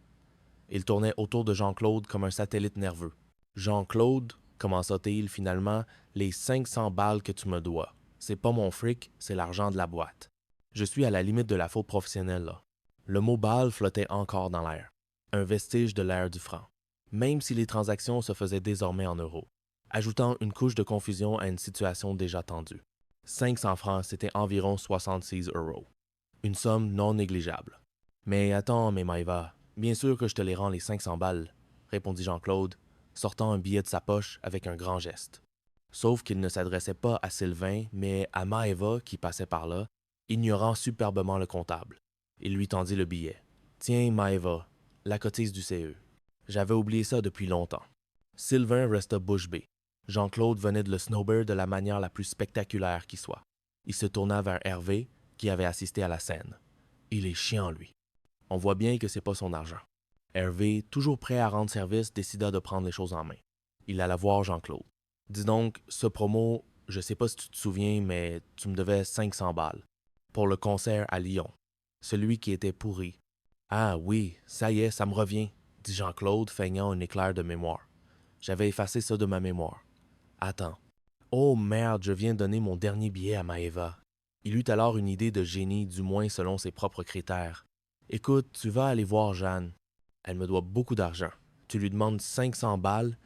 Il tournait autour de Jean-Claude comme un satellite nerveux. « Jean-Claude, commença-t-il finalement, les 500 balles que tu me dois. C'est pas mon fric, c'est l'argent de la boîte. Je suis à la limite de la faute professionnelle, là. » Le mot balle flottait encore dans l'air, un vestige de l'ère du franc, même si les transactions se faisaient désormais en euros, ajoutant une couche de confusion à une situation déjà tendue. 500 francs, c'était environ 66 euros. Une somme non négligeable. « Mais attends, mais Maëva, bien sûr que je te les rends les 500 balles, » répondit Jean-Claude, sortant un billet de sa poche avec un grand geste. Sauf qu'il ne s'adressait pas à Sylvain, mais à Maëva qui passait par là, ignorant superbement le comptable. Il lui tendit le billet. « Tiens, Maëva, la cotise du CE. J'avais oublié ça depuis longtemps. » Sylvain resta bouche bée. Jean-Claude venait de le snowbird de la manière la plus spectaculaire qui soit. Il se tourna vers Hervé, qui avait assisté à la scène. Il est chiant, lui. On voit bien que c'est pas son argent. Hervé, toujours prêt à rendre service, décida de prendre les choses en main. Il alla voir Jean-Claude. « Dis donc, ce promo, je sais pas si tu te souviens, mais tu me devais 500 balles. Pour le concert à Lyon. Celui qui était pourri. »« Ah oui, ça y est, ça me revient, » dit Jean-Claude, feignant un éclair de mémoire. « J'avais effacé ça de ma mémoire. Attends. Oh merde, je viens de donner mon dernier billet à Maëva. » Il eut alors une idée de génie, du moins selon ses propres critères. « Écoute, tu vas aller voir Jeanne. Elle me doit beaucoup d'argent. Tu lui demandes 500 balles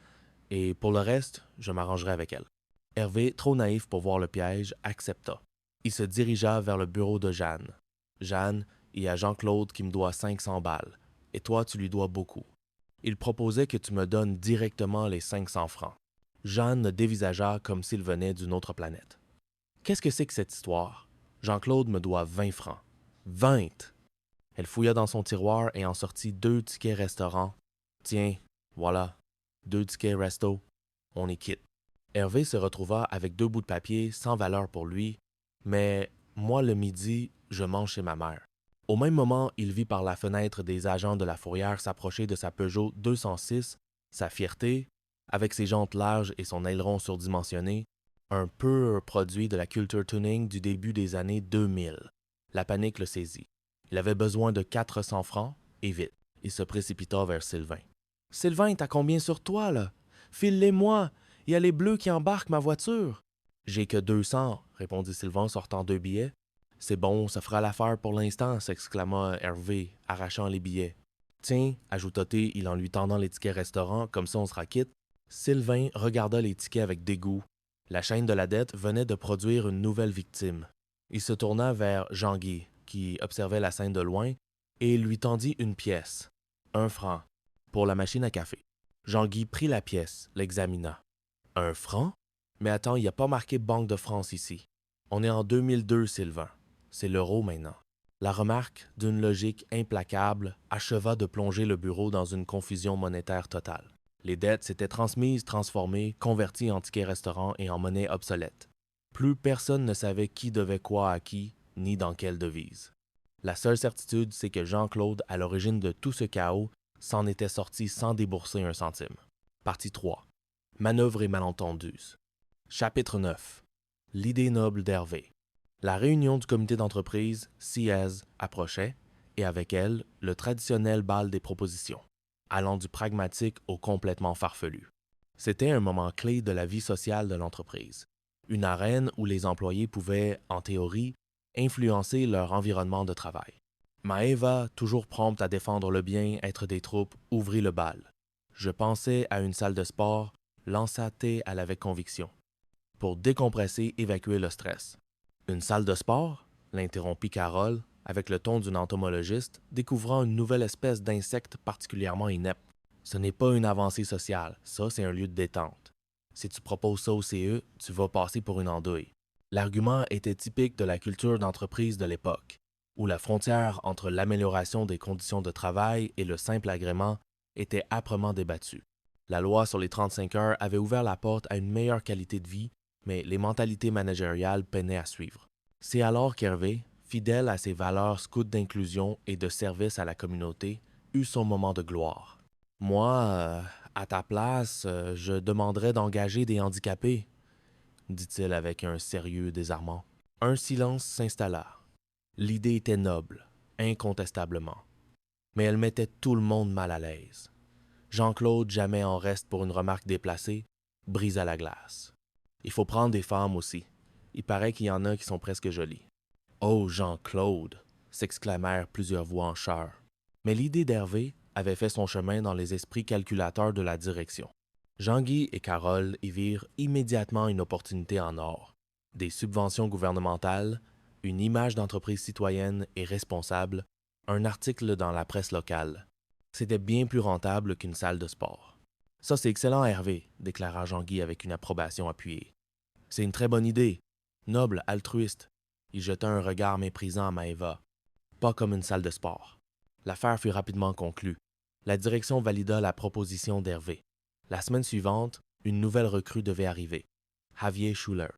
et pour le reste, je m'arrangerai avec elle. » Hervé, trop naïf pour voir le piège, accepta. Il se dirigea vers le bureau de Jeanne. « Jeanne, il y a Jean-Claude qui me doit 500 balles. Et toi, tu lui dois beaucoup. Il proposait que tu me donnes directement les 500 francs. » Jeanne le dévisagea comme s'il venait d'une autre planète. « Qu'est-ce que c'est que cette histoire? Jean-Claude me doit 20 francs. 20! » Elle fouilla dans son tiroir et en sortit 2 tickets restaurants. « Tiens, voilà, 2 tickets resto. On est quitte. » Hervé se retrouva avec 2 bouts de papier sans valeur pour lui, mais moi, le midi, je mange chez ma mère. Au même moment, il vit par la fenêtre des agents de la fourrière s'approcher de sa Peugeot 206, sa fierté, avec ses jantes larges et son aileron surdimensionné, un pur produit de la culture tuning du début des années 2000. La panique le saisit. Il avait besoin de 400 francs, et vite. Il se précipita vers Sylvain. « Sylvain, t'as combien sur toi, là? File-les-moi! Il y a les bleus qui embarquent ma voiture! »« J'ai que 200, répondit Sylvain, sortant 2 billets. « C'est bon, ça fera l'affaire pour l'instant, s'exclama Hervé, arrachant les billets. Tiens, ajouta-t-il en lui tendant les tickets restaurant, comme ça on sera quitte. Sylvain regarda les tickets avec dégoût. La chaîne de la dette venait de produire une nouvelle victime. Il se tourna vers Jean-Guy, qui observait la scène de loin, et lui tendit une pièce, 1 franc, pour la machine à café. Jean-Guy prit la pièce, l'examina. 1 franc? Mais attends, il n'y a pas marqué Banque de France ici. On est en 2002, Sylvain. C'est l'euro maintenant. La remarque, d'une logique implacable, acheva de plonger le bureau dans une confusion monétaire totale. Les dettes s'étaient transmises, transformées, converties en tickets restaurants et en monnaie obsolète. Plus personne ne savait qui devait quoi à qui, ni dans quelle devise. La seule certitude, c'est que Jean-Claude, à l'origine de tout ce chaos, s'en était sorti sans débourser un centime. Partie 3. Manœuvres et malentendus. Chapitre 9. L'idée noble d'Hervé. La réunion du comité d'entreprise, CIES, approchait, et avec elle, le traditionnel bal des propositions, allant du pragmatique au complètement farfelu. C'était un moment clé de la vie sociale de l'entreprise, une arène où les employés pouvaient, en théorie, influencer leur environnement de travail. Maëva, toujours prompte à défendre le bien-être des troupes, ouvrit le bal. Je pensais à une salle de sport, lança T-elle avec conviction, pour décompresser, évacuer le stress. Une salle de sport? L'interrompit Carole, avec le ton d'une entomologiste, découvrant une nouvelle espèce d'insecte particulièrement inepte. Ce n'est pas une avancée sociale, ça c'est un lieu de détente. Si tu proposes ça au CE, tu vas passer pour une andouille. L'argument était typique de la culture d'entreprise de l'époque, où la frontière entre l'amélioration des conditions de travail et le simple agrément était âprement débattue. La loi sur les 35 heures avait ouvert la porte à une meilleure qualité de vie, mais les mentalités managériales peinaient à suivre. C'est alors qu'Hervé, fidèle à ses valeurs scouts d'inclusion et de service à la communauté, eut son moment de gloire. Moi, à ta place, je demanderais d'engager des handicapés, dit-il avec un sérieux désarmant. Un silence s'installa. L'idée était noble, incontestablement, mais elle mettait tout le monde mal à l'aise. Jean-Claude, jamais en reste pour une remarque déplacée, brisa la glace. Il faut prendre des femmes aussi. Il paraît qu'il y en a qui sont presque jolies. « Oh, Jean-Claude » s'exclamèrent plusieurs voix en chœur. Mais l'idée d'Hervé avait fait son chemin dans les esprits calculateurs de la direction. Jean-Guy et Carole y virent immédiatement une opportunité en or. Des subventions gouvernementales, une image d'entreprise citoyenne et responsable, un article dans la presse locale. C'était bien plus rentable qu'une salle de sport. « Ça, c'est excellent, Hervé », déclara Jean-Guy avec une approbation appuyée. « C'est une très bonne idée. Noble, altruiste. » Il jeta un regard méprisant à Maëva. « Pas comme une salle de sport. » L'affaire fut rapidement conclue. La direction valida la proposition d'Hervé. La semaine suivante, une nouvelle recrue devait arriver. Javier Schuller.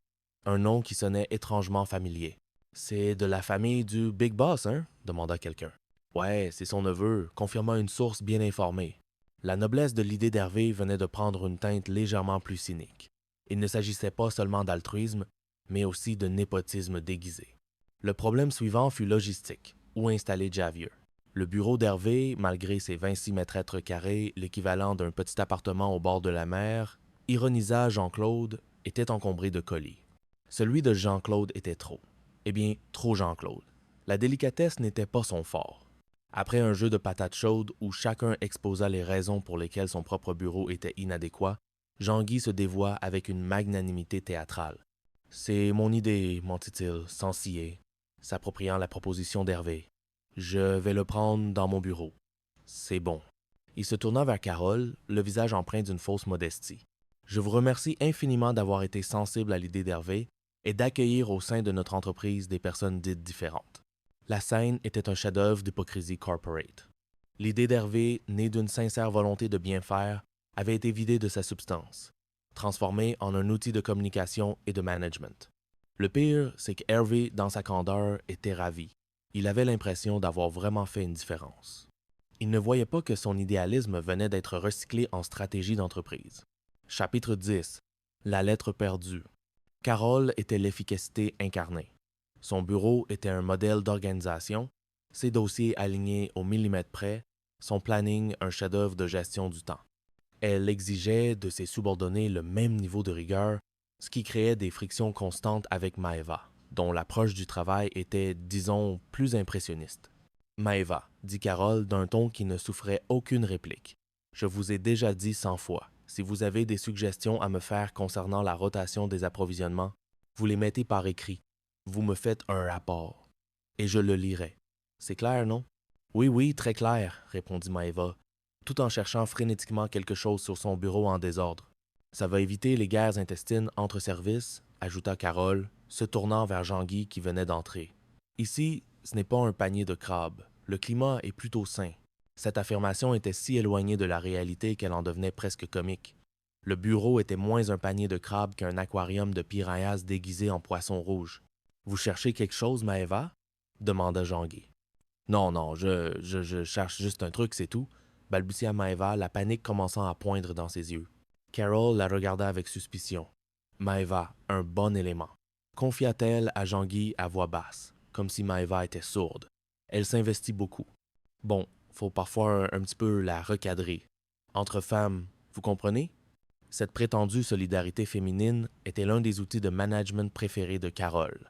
Un nom qui sonnait étrangement familier. « C'est de la famille du Big Boss, hein? » demanda quelqu'un. « Ouais, c'est son neveu, confirma une source bien informée. » La noblesse de l'idée d'Hervé venait de prendre une teinte légèrement plus cynique. Il ne s'agissait pas seulement d'altruisme, mais aussi de népotisme déguisé. Le problème suivant fut logistique. Où installer Javier? Le bureau d'Hervé, malgré ses 26 mètres carrés, l'équivalent d'un petit appartement au bord de la mer, ironisa Jean-Claude, était encombré de colis. Celui de Jean-Claude était trop. Eh bien, trop Jean-Claude. La délicatesse n'était pas son fort. Après un jeu de patates chaudes où chacun exposa les raisons pour lesquelles son propre bureau était inadéquat, Jean-Guy se dévoua avec une magnanimité théâtrale. « C'est mon idée, mentit-il, sans scier, s'appropriant la proposition d'Hervé. Je vais le prendre dans mon bureau. C'est bon. » Il se tourna vers Carole, le visage empreint d'une fausse modestie. « Je vous remercie infiniment d'avoir été sensible à l'idée d'Hervé et d'accueillir au sein de notre entreprise des personnes dites différentes. » La scène était un chef-d'œuvre d'hypocrisie corporate. L'idée d'Hervé, née d'une sincère volonté de bien faire, avait été vidée de sa substance, transformée en un outil de communication et de management. Le pire, c'est qu'Hervé, dans sa candeur, était ravi. Il avait l'impression d'avoir vraiment fait une différence. Il ne voyait pas que son idéalisme venait d'être recyclé en stratégie d'entreprise. Chapitre 10. La lettre perdue. Carole était l'efficacité incarnée. Son bureau était un modèle d'organisation, ses dossiers alignés au millimètre près, son planning un chef-d'œuvre de gestion du temps. Elle exigeait de ses subordonnés le même niveau de rigueur, ce qui créait des frictions constantes avec Maeva, dont l'approche du travail était, disons, plus impressionniste. Maeva, dit Carole d'un ton qui ne souffrait aucune réplique. Je vous ai déjà dit 100 fois, si vous avez des suggestions à me faire concernant la rotation des approvisionnements, vous les mettez par écrit. Vous me faites un rapport. Et je le lirai. C'est clair, non? Oui, oui, très clair, répondit Maeva, tout en cherchant frénétiquement quelque chose sur son bureau en désordre. Ça va éviter les guerres intestines entre services, ajouta Carole, se tournant vers Jean-Guy qui venait d'entrer. Ici, ce n'est pas un panier de crabes. Le climat est plutôt sain. Cette affirmation était si éloignée de la réalité qu'elle en devenait presque comique. Le bureau était moins un panier de crabes qu'un aquarium de piranhas déguisé en poisson rouge. Vous cherchez quelque chose, Maeva? Demanda Jean-Guy. Non, non, je cherche juste un truc, c'est tout, balbutia Maeva, la panique commençant à poindre dans ses yeux. Carol la regarda avec suspicion. Maeva, un bon élément. Confia-t-elle à Jean-Guy à voix basse, comme si Maeva était sourde. Elle s'investit beaucoup. Bon, faut parfois un petit peu la recadrer. Entre femmes, vous comprenez? Cette prétendue solidarité féminine était l'un des outils de management préférés de Carole.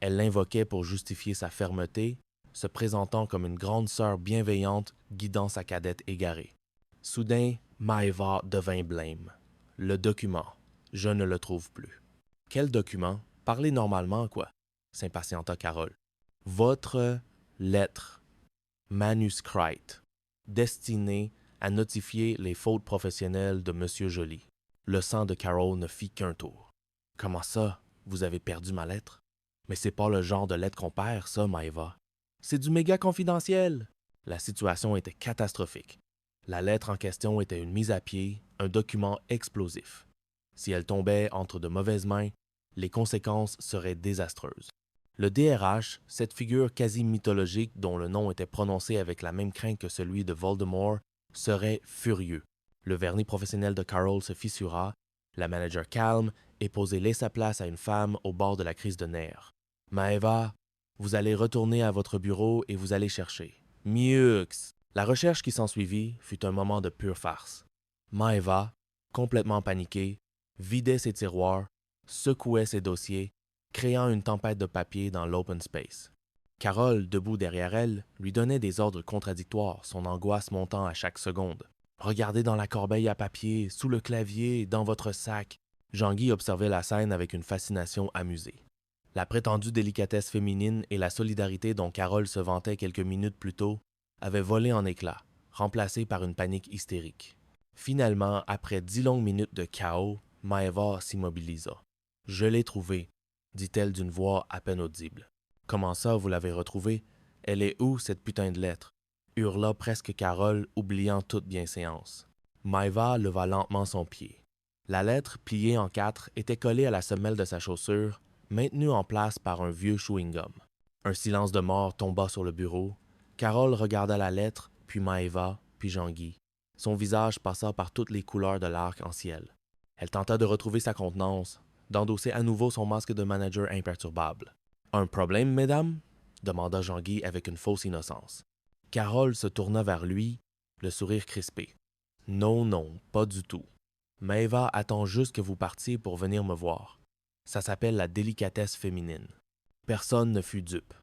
Elle l'invoquait pour justifier sa fermeté, se présentant comme une grande sœur bienveillante guidant sa cadette égarée. Soudain, Maeva devint blême. Le document. Je ne le trouve plus. Quel document? Parlez normalement, quoi, s'impatienta Carole. Votre lettre manuscrite, destinée à notifier les fautes professionnelles de Monsieur Joly. Le sang de Carole ne fit qu'un tour. Comment ça, vous avez perdu ma lettre? Mais c'est pas le genre de lettre qu'on perd, ça, Maeva. C'est du méga confidentiel. La situation était catastrophique. La lettre en question était une mise à pied, un document explosif. Si elle tombait entre de mauvaises mains, les conséquences seraient désastreuses. Le DRH, cette figure quasi mythologique dont le nom était prononcé avec la même crainte que celui de Voldemort, serait furieux. Le vernis professionnel de Carole se fissura, la manager calme et posait laissa place à une femme au bord de la crise de nerfs. « Maeva, vous allez retourner à votre bureau et vous allez chercher. Mieux. » La recherche qui s'ensuivit fut un moment de pure farce. Maeva, complètement paniquée, vidait ses tiroirs, secouait ses dossiers, créant une tempête de papier dans l'open space. Carole, debout derrière elle, lui donnait des ordres contradictoires, son angoisse montant à chaque seconde. « Regardez dans la corbeille à papier, sous le clavier, dans votre sac. » Jean-Guy observait la scène avec une fascination amusée. La prétendue délicatesse féminine et la solidarité dont Carole se vantait quelques minutes plus tôt avaient volé en éclats, remplacées par une panique hystérique. Finalement, après 10 longues minutes de chaos, Maeva s'immobilisa. « Je l'ai trouvée, » dit-elle d'une voix à peine audible. « Comment ça, vous l'avez retrouvée? Elle est où, cette putain de lettre? » hurla presque Carole, oubliant toute bienséance. Maeva leva lentement son pied. La lettre, pliée en 4, était collée à la semelle de sa chaussure, maintenue en place par un vieux chewing-gum. Un silence de mort tomba sur le bureau. Carole regarda la lettre, puis Maeva, puis Jean-Guy. Son visage passa par toutes les couleurs de l'arc-en-ciel. Elle tenta de retrouver sa contenance, d'endosser à nouveau son masque de manager imperturbable. « Un problème, mesdames? » demanda Jean-Guy avec une fausse innocence. Carole se tourna vers lui, le sourire crispé. « Non, non, pas du tout. Maeva attend juste que vous partiez pour venir me voir. Ça s'appelle la délicatesse féminine. » Personne ne fut dupe.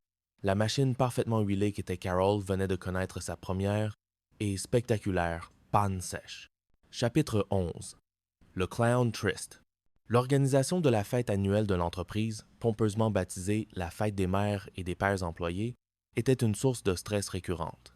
La machine parfaitement huilée qu'était Carole venait de connaître sa première et spectaculaire panne sèche. Chapitre 11. Le Clown Triste. L'organisation de la fête annuelle de l'entreprise, pompeusement baptisée la Fête des mères et des pères employés, était une source de stress récurrente.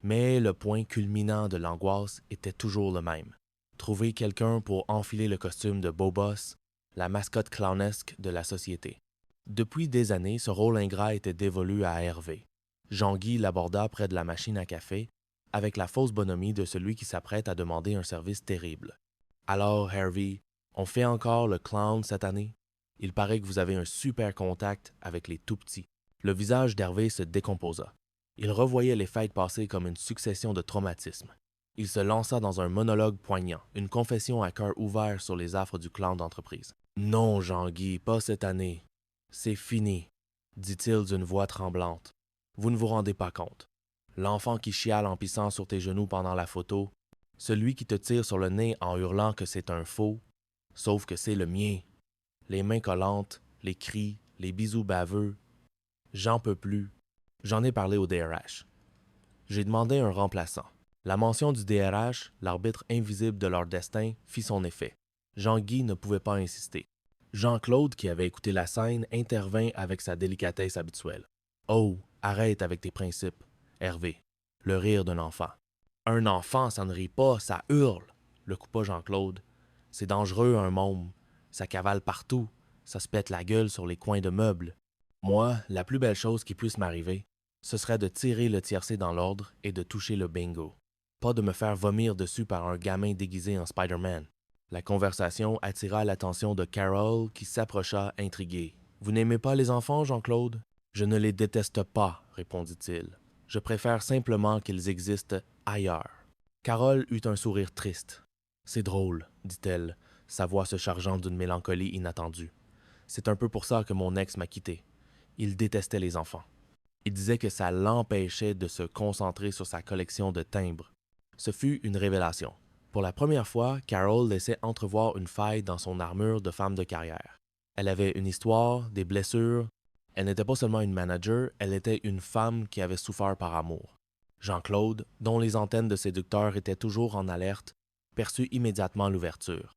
Mais le point culminant de l'angoisse était toujours le même. Trouver quelqu'un pour enfiler le costume de beau boss, la mascotte clownesque de la société. Depuis des années, ce rôle ingrat était dévolu à Hervé. Jean-Guy l'aborda près de la machine à café, avec la fausse bonhomie de celui qui s'apprête à demander un service terrible. « Alors, Hervé, on fait encore le clown cette année? Il paraît que vous avez un super contact avec les tout-petits. » Le visage d'Hervé se décomposa. Il revoyait les fêtes passées comme une succession de traumatismes. Il se lança dans un monologue poignant, une confession à cœur ouvert sur les affres du clown d'entreprise. Non, Jean-Guy, pas cette année. C'est fini, dit-il d'une voix tremblante. Vous ne vous rendez pas compte. L'enfant qui chiale en pissant sur tes genoux pendant la photo, celui qui te tire sur le nez en hurlant que c'est un faux, sauf que c'est le mien. Les mains collantes, les cris, les bisous baveux. J'en peux plus. J'en ai parlé au DRH. J'ai demandé un remplaçant. La mention du DRH, l'arbitre invisible de leur destin, fit son effet. Jean-Guy ne pouvait pas insister. Jean-Claude, qui avait écouté la scène, intervint avec sa délicatesse habituelle. « Oh, arrête avec tes principes, Hervé. » Le rire d'un enfant. « Un enfant, ça ne rit pas, ça hurle !» le coupa Jean-Claude. « C'est dangereux, un môme. Ça cavale partout. Ça se pète la gueule sur les coins de meubles. Moi, la plus belle chose qui puisse m'arriver, ce serait de tirer le tiercé dans l'ordre et de toucher le bingo. Pas de me faire vomir dessus par un gamin déguisé en Spider-Man. » La conversation attira l'attention de Carol qui s'approcha intriguée. « Vous n'aimez pas les enfants, Jean-Claude? »« Je ne les déteste pas, répondit-il. Je préfère simplement qu'ils existent ailleurs. » Carol eut un sourire triste. « C'est drôle, dit-elle, sa voix se chargeant d'une mélancolie inattendue. C'est un peu pour ça que mon ex m'a quitté. Il détestait les enfants. Il disait que ça l'empêchait de se concentrer sur sa collection de timbres. Ce fut une révélation. Pour la première fois, Carol laissait entrevoir une faille dans son armure de femme de carrière. Elle avait une histoire, des blessures. Elle n'était pas seulement une manager, elle était une femme qui avait souffert par amour. Jean-Claude, dont les antennes de séducteur étaient toujours en alerte, perçut immédiatement l'ouverture.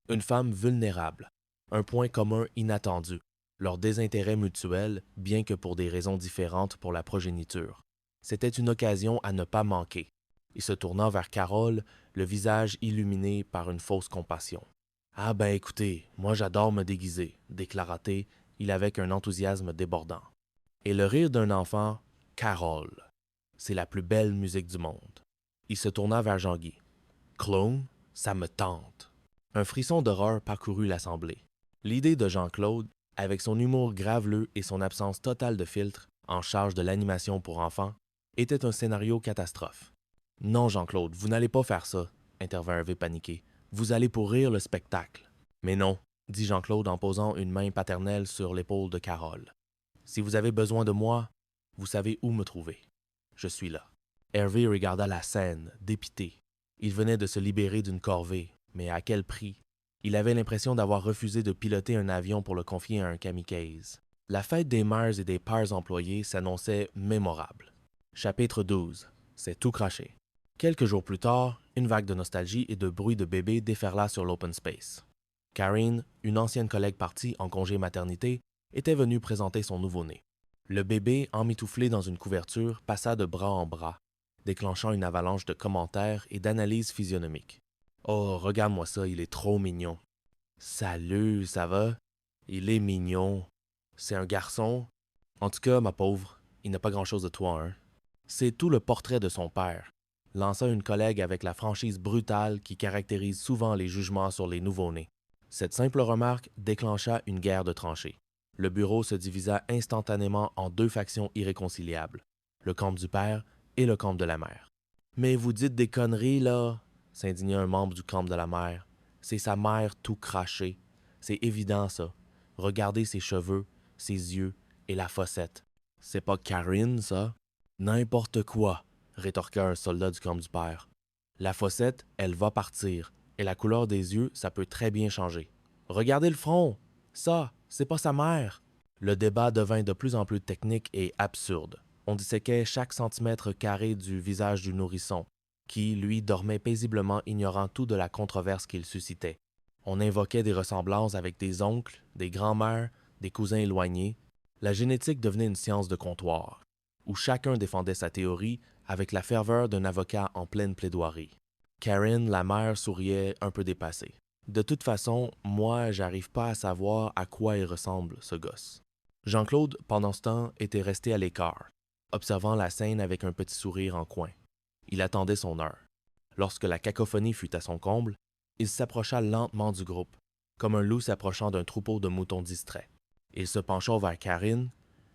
Une femme vulnérable, un point commun inattendu, leur désintérêt mutuel, bien que pour des raisons différentes pour la progéniture. C'était une occasion à ne pas manquer. Il se tourna vers Carole, le visage illuminé par une fausse compassion. « Ah ben écoutez, moi j'adore me déguiser, » déclara-t-il avec un enthousiasme débordant. Et le rire d'un enfant, « Carole, c'est la plus belle musique du monde. » Il se tourna vers Jean-Guy. « Clone, ça me tente. » Un frisson d'horreur parcourut l'assemblée. L'idée de Jean-Claude, avec son humour graveleux et son absence totale de filtre, en charge de l'animation pour enfants, était un scénario catastrophe. « Non, Jean-Claude, vous n'allez pas faire ça, » intervint Hervé paniqué. « Vous allez pourrir le spectacle. »« Mais non, » dit Jean-Claude en posant une main paternelle sur l'épaule de Carole. « Si vous avez besoin de moi, vous savez où me trouver. Je suis là. » Hervé regarda la scène, dépité. Il venait de se libérer d'une corvée, mais à quel prix? Il avait l'impression d'avoir refusé de piloter un avion pour le confier à un kamikaze. La fête des mères et des pères employés s'annonçait mémorable. Chapitre 12. C'est tout craché. Quelques jours plus tard, une vague de nostalgie et de bruit de bébé déferla sur l'open space. Karine, une ancienne collègue partie en congé maternité, était venue présenter son nouveau-né. Le bébé, emmitouflé dans une couverture, passa de bras en bras, déclenchant une avalanche de commentaires et d'analyses physionomiques. « Oh, regarde-moi ça, il est trop mignon. »« Salut, ça va? Il est mignon. C'est un garçon? En tout cas, ma pauvre, il n'a pas grand-chose de toi, hein? » C'est tout le portrait de son père, lança une collègue avec la franchise brutale qui caractérise souvent les jugements sur les nouveau-nés. Cette simple remarque déclencha une guerre de tranchées. Le bureau se divisa instantanément en deux factions irréconciliables, le camp du père et le camp de la mère. « Mais vous dites des conneries, là !» s'indigna un membre du camp de la mère. « C'est sa mère tout crachée. C'est évident, ça. Regardez ses cheveux, ses yeux et la fossette. C'est pas Karine, ça? » « N'importe quoi, » rétorqua un soldat du camp du père. « La fossette, elle va partir, et la couleur des yeux, ça peut très bien changer. Regardez le front! Ça, c'est pas sa mère! » Le débat devint de plus en plus technique et absurde. On disséquait chaque centimètre carré du visage du nourrisson, qui, lui, dormait paisiblement ignorant tout de la controverse qu'il suscitait. On invoquait des ressemblances avec des oncles, des grands-mères, des cousins éloignés. La génétique devenait une science de comptoir, où chacun défendait sa théorie avec la ferveur d'un avocat en pleine plaidoirie. Karine, la mère, souriait un peu dépassée. « De toute façon, moi, j'arrive pas à savoir à quoi il ressemble, ce gosse. » Jean-Claude, pendant ce temps, était resté à l'écart, observant la scène avec un petit sourire en coin. Il attendait son heure. Lorsque la cacophonie fut à son comble, il s'approcha lentement du groupe, comme un loup s'approchant d'un troupeau de moutons distraits. Il se pencha vers Karine,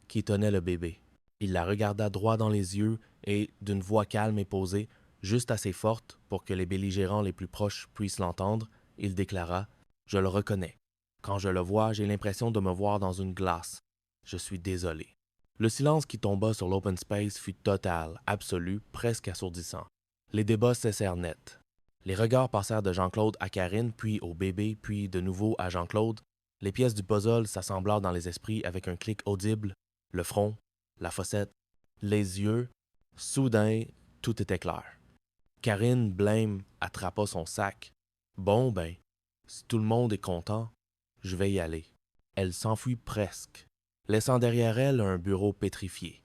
qui tenait le bébé. Il la regarda droit dans les yeux et, d'une voix calme et posée, juste assez forte pour que les belligérants les plus proches puissent l'entendre, il déclara « Je le reconnais. Quand je le vois, j'ai l'impression de me voir dans une glace. Je suis désolé. Le silence qui tomba sur l'open space fut total, absolu, presque assourdissant. Les débats cessèrent net. Les regards passèrent de Jean-Claude à Karine, puis au bébé, puis de nouveau à Jean-Claude. Les pièces du puzzle s'assemblèrent dans les esprits avec un clic audible, le front, la fossette, les yeux. Soudain, tout était clair. Karine, blême, attrapa son sac. Bon ben, si tout le monde est content, je vais y aller. Elle s'enfuit presque, laissant derrière elle un bureau pétrifié.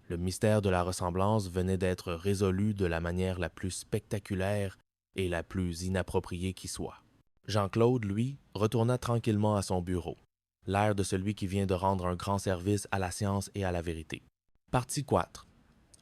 Le mystère de la ressemblance venait d'être résolu de la manière la plus spectaculaire et la plus inappropriée qui soit. Jean-Claude, lui, retourna tranquillement à son bureau, l'air de celui qui vient de rendre un grand service à la science et à la vérité. Partie 4.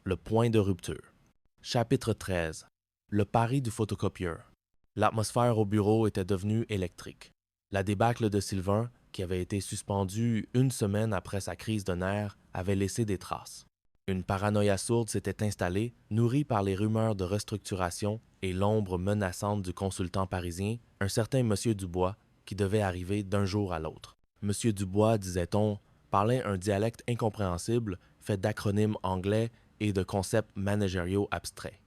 Le point de rupture. Chapitre 13. Le pari du photocopieur. L'atmosphère au bureau était devenue électrique. La débâcle de Sylvain, qui avait été suspendu une semaine après sa crise de nerfs, avait laissé des traces. Une paranoïa sourde s'était installée, nourrie par les rumeurs de restructuration et l'ombre menaçante du consultant parisien, un certain Monsieur Dubois, qui devait arriver d'un jour à l'autre. Monsieur Dubois, disait-on, parlait un dialecte incompréhensible, fait d'acronymes anglais et de concepts managériaux abstraits.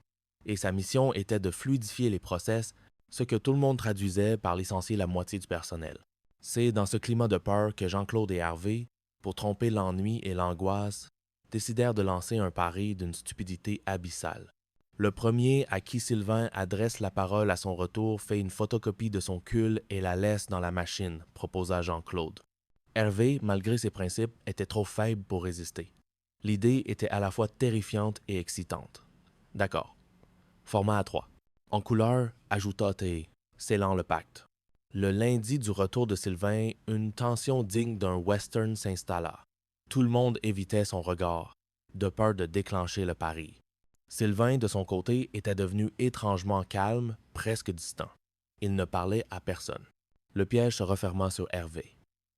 Et sa mission était de fluidifier les process, ce que tout le monde traduisait par licencier la moitié du personnel. C'est dans ce climat de peur que Jean-Claude et Hervé, pour tromper l'ennui et l'angoisse, décidèrent de lancer un pari d'une stupidité abyssale. Le premier à qui Sylvain adresse la parole à son retour fait une photocopie de son cul et la laisse dans la machine, proposa Jean-Claude. Hervé, malgré ses principes, était trop faible pour résister. L'idée était à la fois terrifiante et excitante. D'accord. Format A3. En couleur, ajouta T, scellant le pacte. Le lundi du retour de Sylvain, une tension digne d'un western s'installa. Tout le monde évitait son regard, de peur de déclencher le pari. Sylvain, de son côté, était devenu étrangement calme, presque distant. Il ne parlait à personne. Le piège se referma sur Hervé.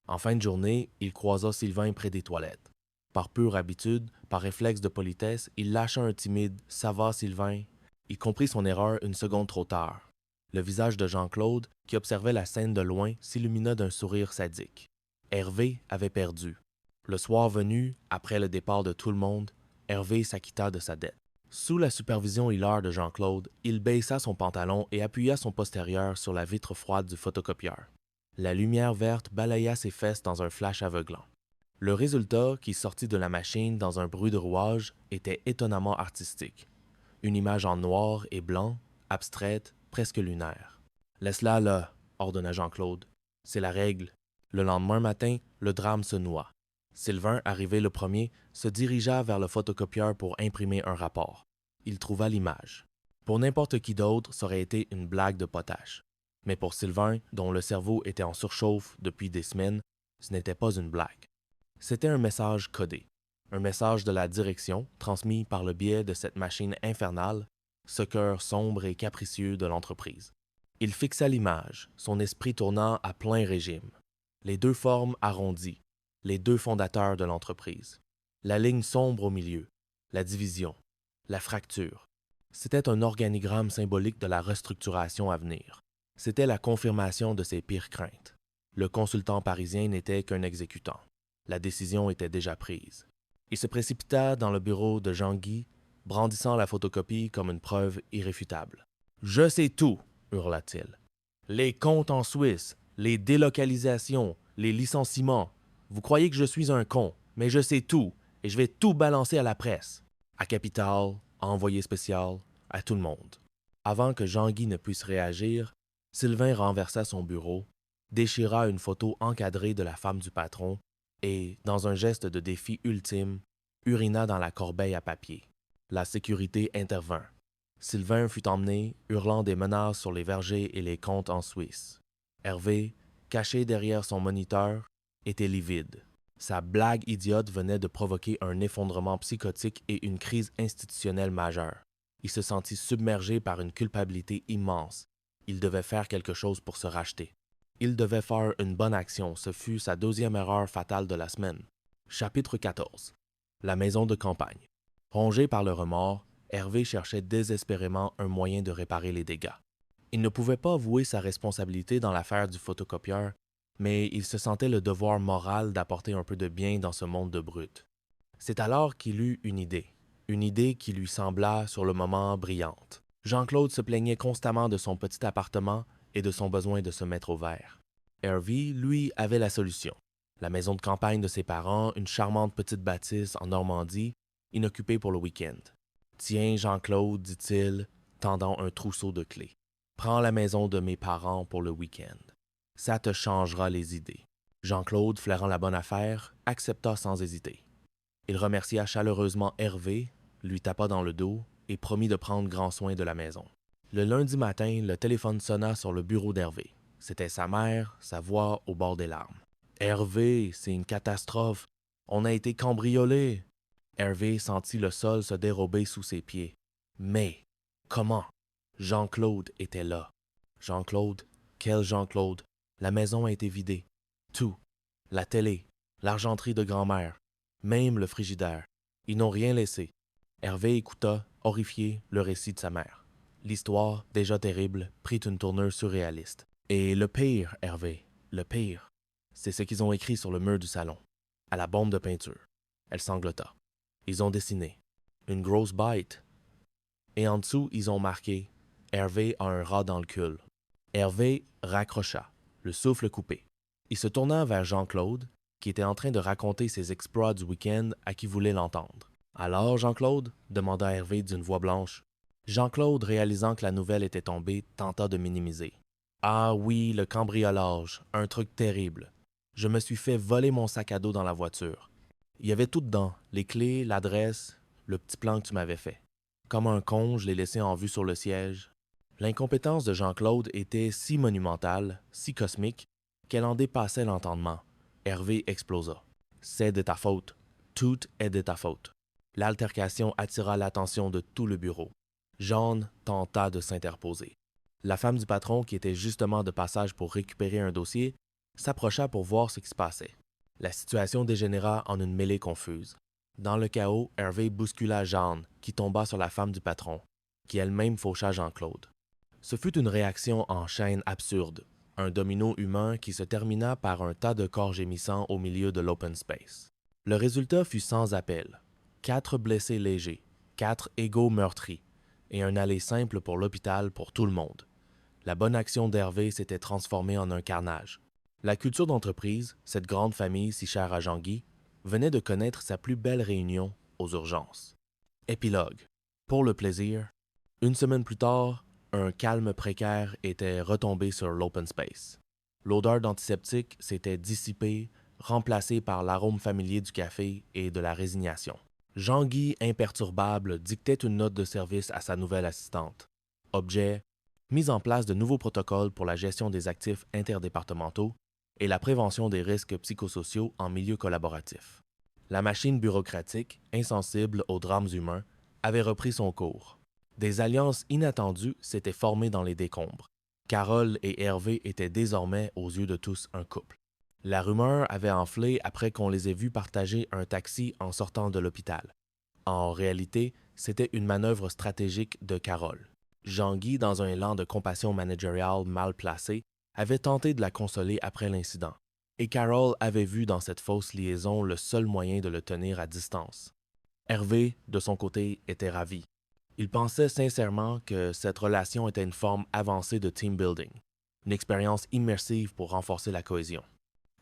En fin de journée, il croisa Sylvain près des toilettes. Par pure habitude, par réflexe de politesse, il lâcha un timide « Ça va, Sylvain ?» Il comprit son erreur une seconde trop tard. Le visage de Jean-Claude, qui observait la scène de loin, s'illumina d'un sourire sadique. Hervé avait perdu. Le soir venu, après le départ de tout le monde, Hervé s'acquitta de sa dette. Sous la supervision hilaire de Jean-Claude, il baissa son pantalon et appuya son postérieur sur la vitre froide du photocopieur. La lumière verte balaya ses fesses dans un flash aveuglant. Le résultat, qui sortit de la machine dans un bruit de rouage, était étonnamment artistique. Une image en noir et blanc, abstraite, presque lunaire. « Laisse-la là », ordonna Jean-Claude. « C'est la règle. » Le lendemain matin, le drame se noua. Sylvain, arrivé le premier, se dirigea vers le photocopieur pour imprimer un rapport. Il trouva l'image. Pour n'importe qui d'autre, ça aurait été une blague de potache. Mais pour Sylvain, dont le cerveau était en surchauffe depuis des semaines, ce n'était pas une blague. C'était un message codé. Un message de la direction, transmis par le biais de cette machine infernale, ce cœur sombre et capricieux de l'entreprise. Il fixa l'image, son esprit tournant à plein régime. Les deux formes arrondies, les deux fondateurs de l'entreprise. La ligne sombre au milieu, la division, la fracture. C'était un organigramme symbolique de la restructuration à venir. C'était la confirmation de ses pires craintes. Le consultant parisien n'était qu'un exécutant. La décision était déjà prise. Il se précipita dans le bureau de Jean-Guy, brandissant la photocopie comme une preuve irréfutable. « Je sais tout !» hurla-t-il. « Les comptes en Suisse, les délocalisations, les licenciements. Vous croyez que je suis un con, mais je sais tout, et je vais tout balancer à la presse. À Capital, à Envoyé spécial, à tout le monde. » Avant que Jean-Guy ne puisse réagir, Sylvain renversa son bureau, déchira une photo encadrée de la femme du patron et, dans un geste de défi ultime, urina dans la corbeille à papier. La sécurité intervint. Sylvain fut emmené, hurlant des menaces sur les vergers et les comptes en Suisse. Hervé, caché derrière son moniteur, était livide. Sa blague idiote venait de provoquer un effondrement psychotique et une crise institutionnelle majeure. Il se sentit submergé par une culpabilité immense. Il devait faire quelque chose pour se racheter. Il devait faire une bonne action, ce fut sa deuxième erreur fatale de la semaine. Chapitre 14. La maison de campagne. Rongé par le remords, Hervé cherchait désespérément un moyen de réparer les dégâts. Il ne pouvait pas avouer sa responsabilité dans l'affaire du photocopieur, mais il se sentait le devoir moral d'apporter un peu de bien dans ce monde de brutes. C'est alors qu'il eut une idée qui lui sembla sur le moment brillante. Jean-Claude se plaignait constamment de son petit appartement et de son besoin de se mettre au vert. Hervé, lui, avait la solution. La maison de campagne de ses parents, une charmante petite bâtisse en Normandie, inoccupée pour le week-end. « Tiens, Jean-Claude, dit-il, tendant un trousseau de clés. Prends la maison de mes parents pour le week-end. Ça te changera les idées. » Jean-Claude, flairant la bonne affaire, accepta sans hésiter. Il remercia chaleureusement Hervé, lui tapa dans le dos et promit de prendre grand soin de la maison. Le lundi matin, le téléphone sonna sur le bureau d'Hervé. C'était sa mère, sa voix au bord des larmes. « Hervé, c'est une catastrophe. On a été cambriolés. » Hervé sentit le sol se dérober sous ses pieds. Mais, comment? Jean-Claude était là. Jean-Claude? Quel Jean-Claude? La maison a été vidée. Tout. La télé, l'argenterie de grand-mère, même le frigidaire. Ils n'ont rien laissé. Hervé écouta, horrifié, le récit de sa mère. L'histoire, déjà terrible, prit une tournure surréaliste. Et le pire, Hervé, le pire, c'est ce qu'ils ont écrit sur le mur du salon, à la bombe de peinture. Elle sanglota. Ils ont dessiné une grosse bête. Et en dessous, ils ont marqué « Hervé a un rat dans le cul ». Hervé raccrocha, le souffle coupé. Il se tourna vers Jean-Claude, qui était en train de raconter ses exploits du week-end à qui voulait l'entendre. « Alors, Jean-Claude » demanda Hervé d'une voix blanche. Jean-Claude, réalisant que la nouvelle était tombée, tenta de minimiser. « Ah oui, le cambriolage, un truc terrible. Je me suis fait voler mon sac à dos dans la voiture. Il y avait tout dedans, les clés, l'adresse, le petit plan que tu m'avais fait. Comme un con, je l'ai laissé en vue sur le siège. » L'incompétence de Jean-Claude était si monumentale, si cosmique, qu'elle en dépassait l'entendement. Hervé explosa. « C'est de ta faute. Tout est de ta faute. » L'altercation attira l'attention de tout le bureau. Jeanne tenta de s'interposer. La femme du patron, qui était justement de passage pour récupérer un dossier, s'approcha pour voir ce qui se passait. La situation dégénéra en une mêlée confuse. Dans le chaos, Hervé bouscula Jeanne, qui tomba sur la femme du patron, qui elle-même faucha Jean-Claude. Ce fut une réaction en chaîne absurde, un domino humain qui se termina par un tas de corps gémissants au milieu de l'open space. Le résultat fut sans appel. 4 blessés légers, 4 égaux meurtris, et un aller simple pour l'hôpital pour tout le monde. La bonne action d'Hervé s'était transformée en un carnage. La culture d'entreprise, cette grande famille si chère à Jean-Guy, venait de connaître sa plus belle réunion aux urgences. Épilogue. Pour le plaisir, une semaine plus tard, un calme précaire était retombé sur l'open space. L'odeur d'antiseptique s'était dissipée, remplacée par l'arôme familier du café et de la résignation. Jean-Guy, imperturbable, dictait une note de service à sa nouvelle assistante. Objet, mise en place de nouveaux protocoles pour la gestion des actifs interdépartementaux et la prévention des risques psychosociaux en milieu collaboratif. La machine bureaucratique, insensible aux drames humains, avait repris son cours. Des alliances inattendues s'étaient formées dans les décombres. Carole et Hervé étaient désormais aux yeux de tous un couple. La rumeur avait enflé après qu'on les ait vus partager un taxi en sortant de l'hôpital. En réalité, c'était une manœuvre stratégique de Carole. Jean-Guy, dans un élan de compassion managériale mal placé, avait tenté de la consoler après l'incident. Et Carole avait vu dans cette fausse liaison le seul moyen de le tenir à distance. Hervé, de son côté, était ravi. Il pensait sincèrement que cette relation était une forme avancée de team building, une expérience immersive pour renforcer la cohésion.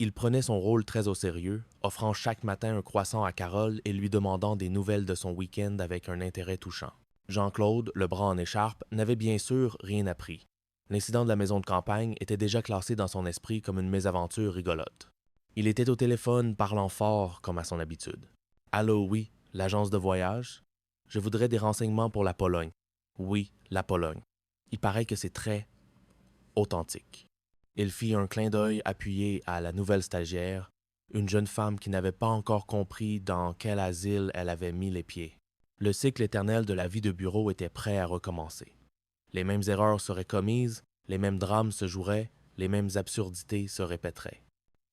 Il prenait son rôle très au sérieux, offrant chaque matin un croissant à Carole et lui demandant des nouvelles de son week-end avec un intérêt touchant. Jean-Claude, le bras en écharpe, n'avait bien sûr rien appris. L'incident de la maison de campagne était déjà classé dans son esprit comme une mésaventure rigolote. Il était au téléphone parlant fort comme à son habitude. « Allô, oui, l'agence de voyage? Je voudrais des renseignements pour la Pologne. Oui, la Pologne. Il paraît que c'est très authentique. » Il fit un clin d'œil appuyé à la nouvelle stagiaire, une jeune femme qui n'avait pas encore compris dans quel asile elle avait mis les pieds. Le cycle éternel de la vie de bureau était prêt à recommencer. Les mêmes erreurs seraient commises, les mêmes drames se joueraient, les mêmes absurdités se répéteraient.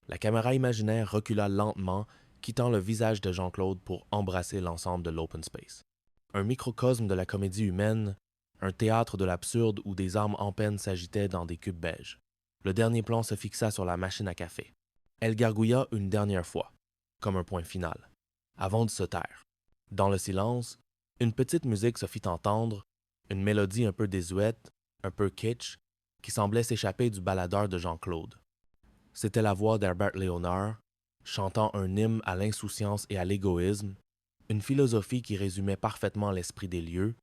La caméra imaginaire recula lentement, quittant le visage de Jean-Claude pour embrasser l'ensemble de l'open space. Un microcosme de la comédie humaine, un théâtre de l'absurde où des âmes en peine s'agitaient dans des cubes beiges. Le dernier plan se fixa sur la machine à café. Elle gargouilla une dernière fois, comme un point final, avant de se taire. Dans le silence, une petite musique se fit entendre, une mélodie un peu désuète, un peu kitsch, qui semblait s'échapper du baladeur de Jean-Claude. C'était la voix d'Herbert Léonard, chantant un hymne à l'insouciance et à l'égoïsme, une philosophie qui résumait parfaitement l'esprit des lieux,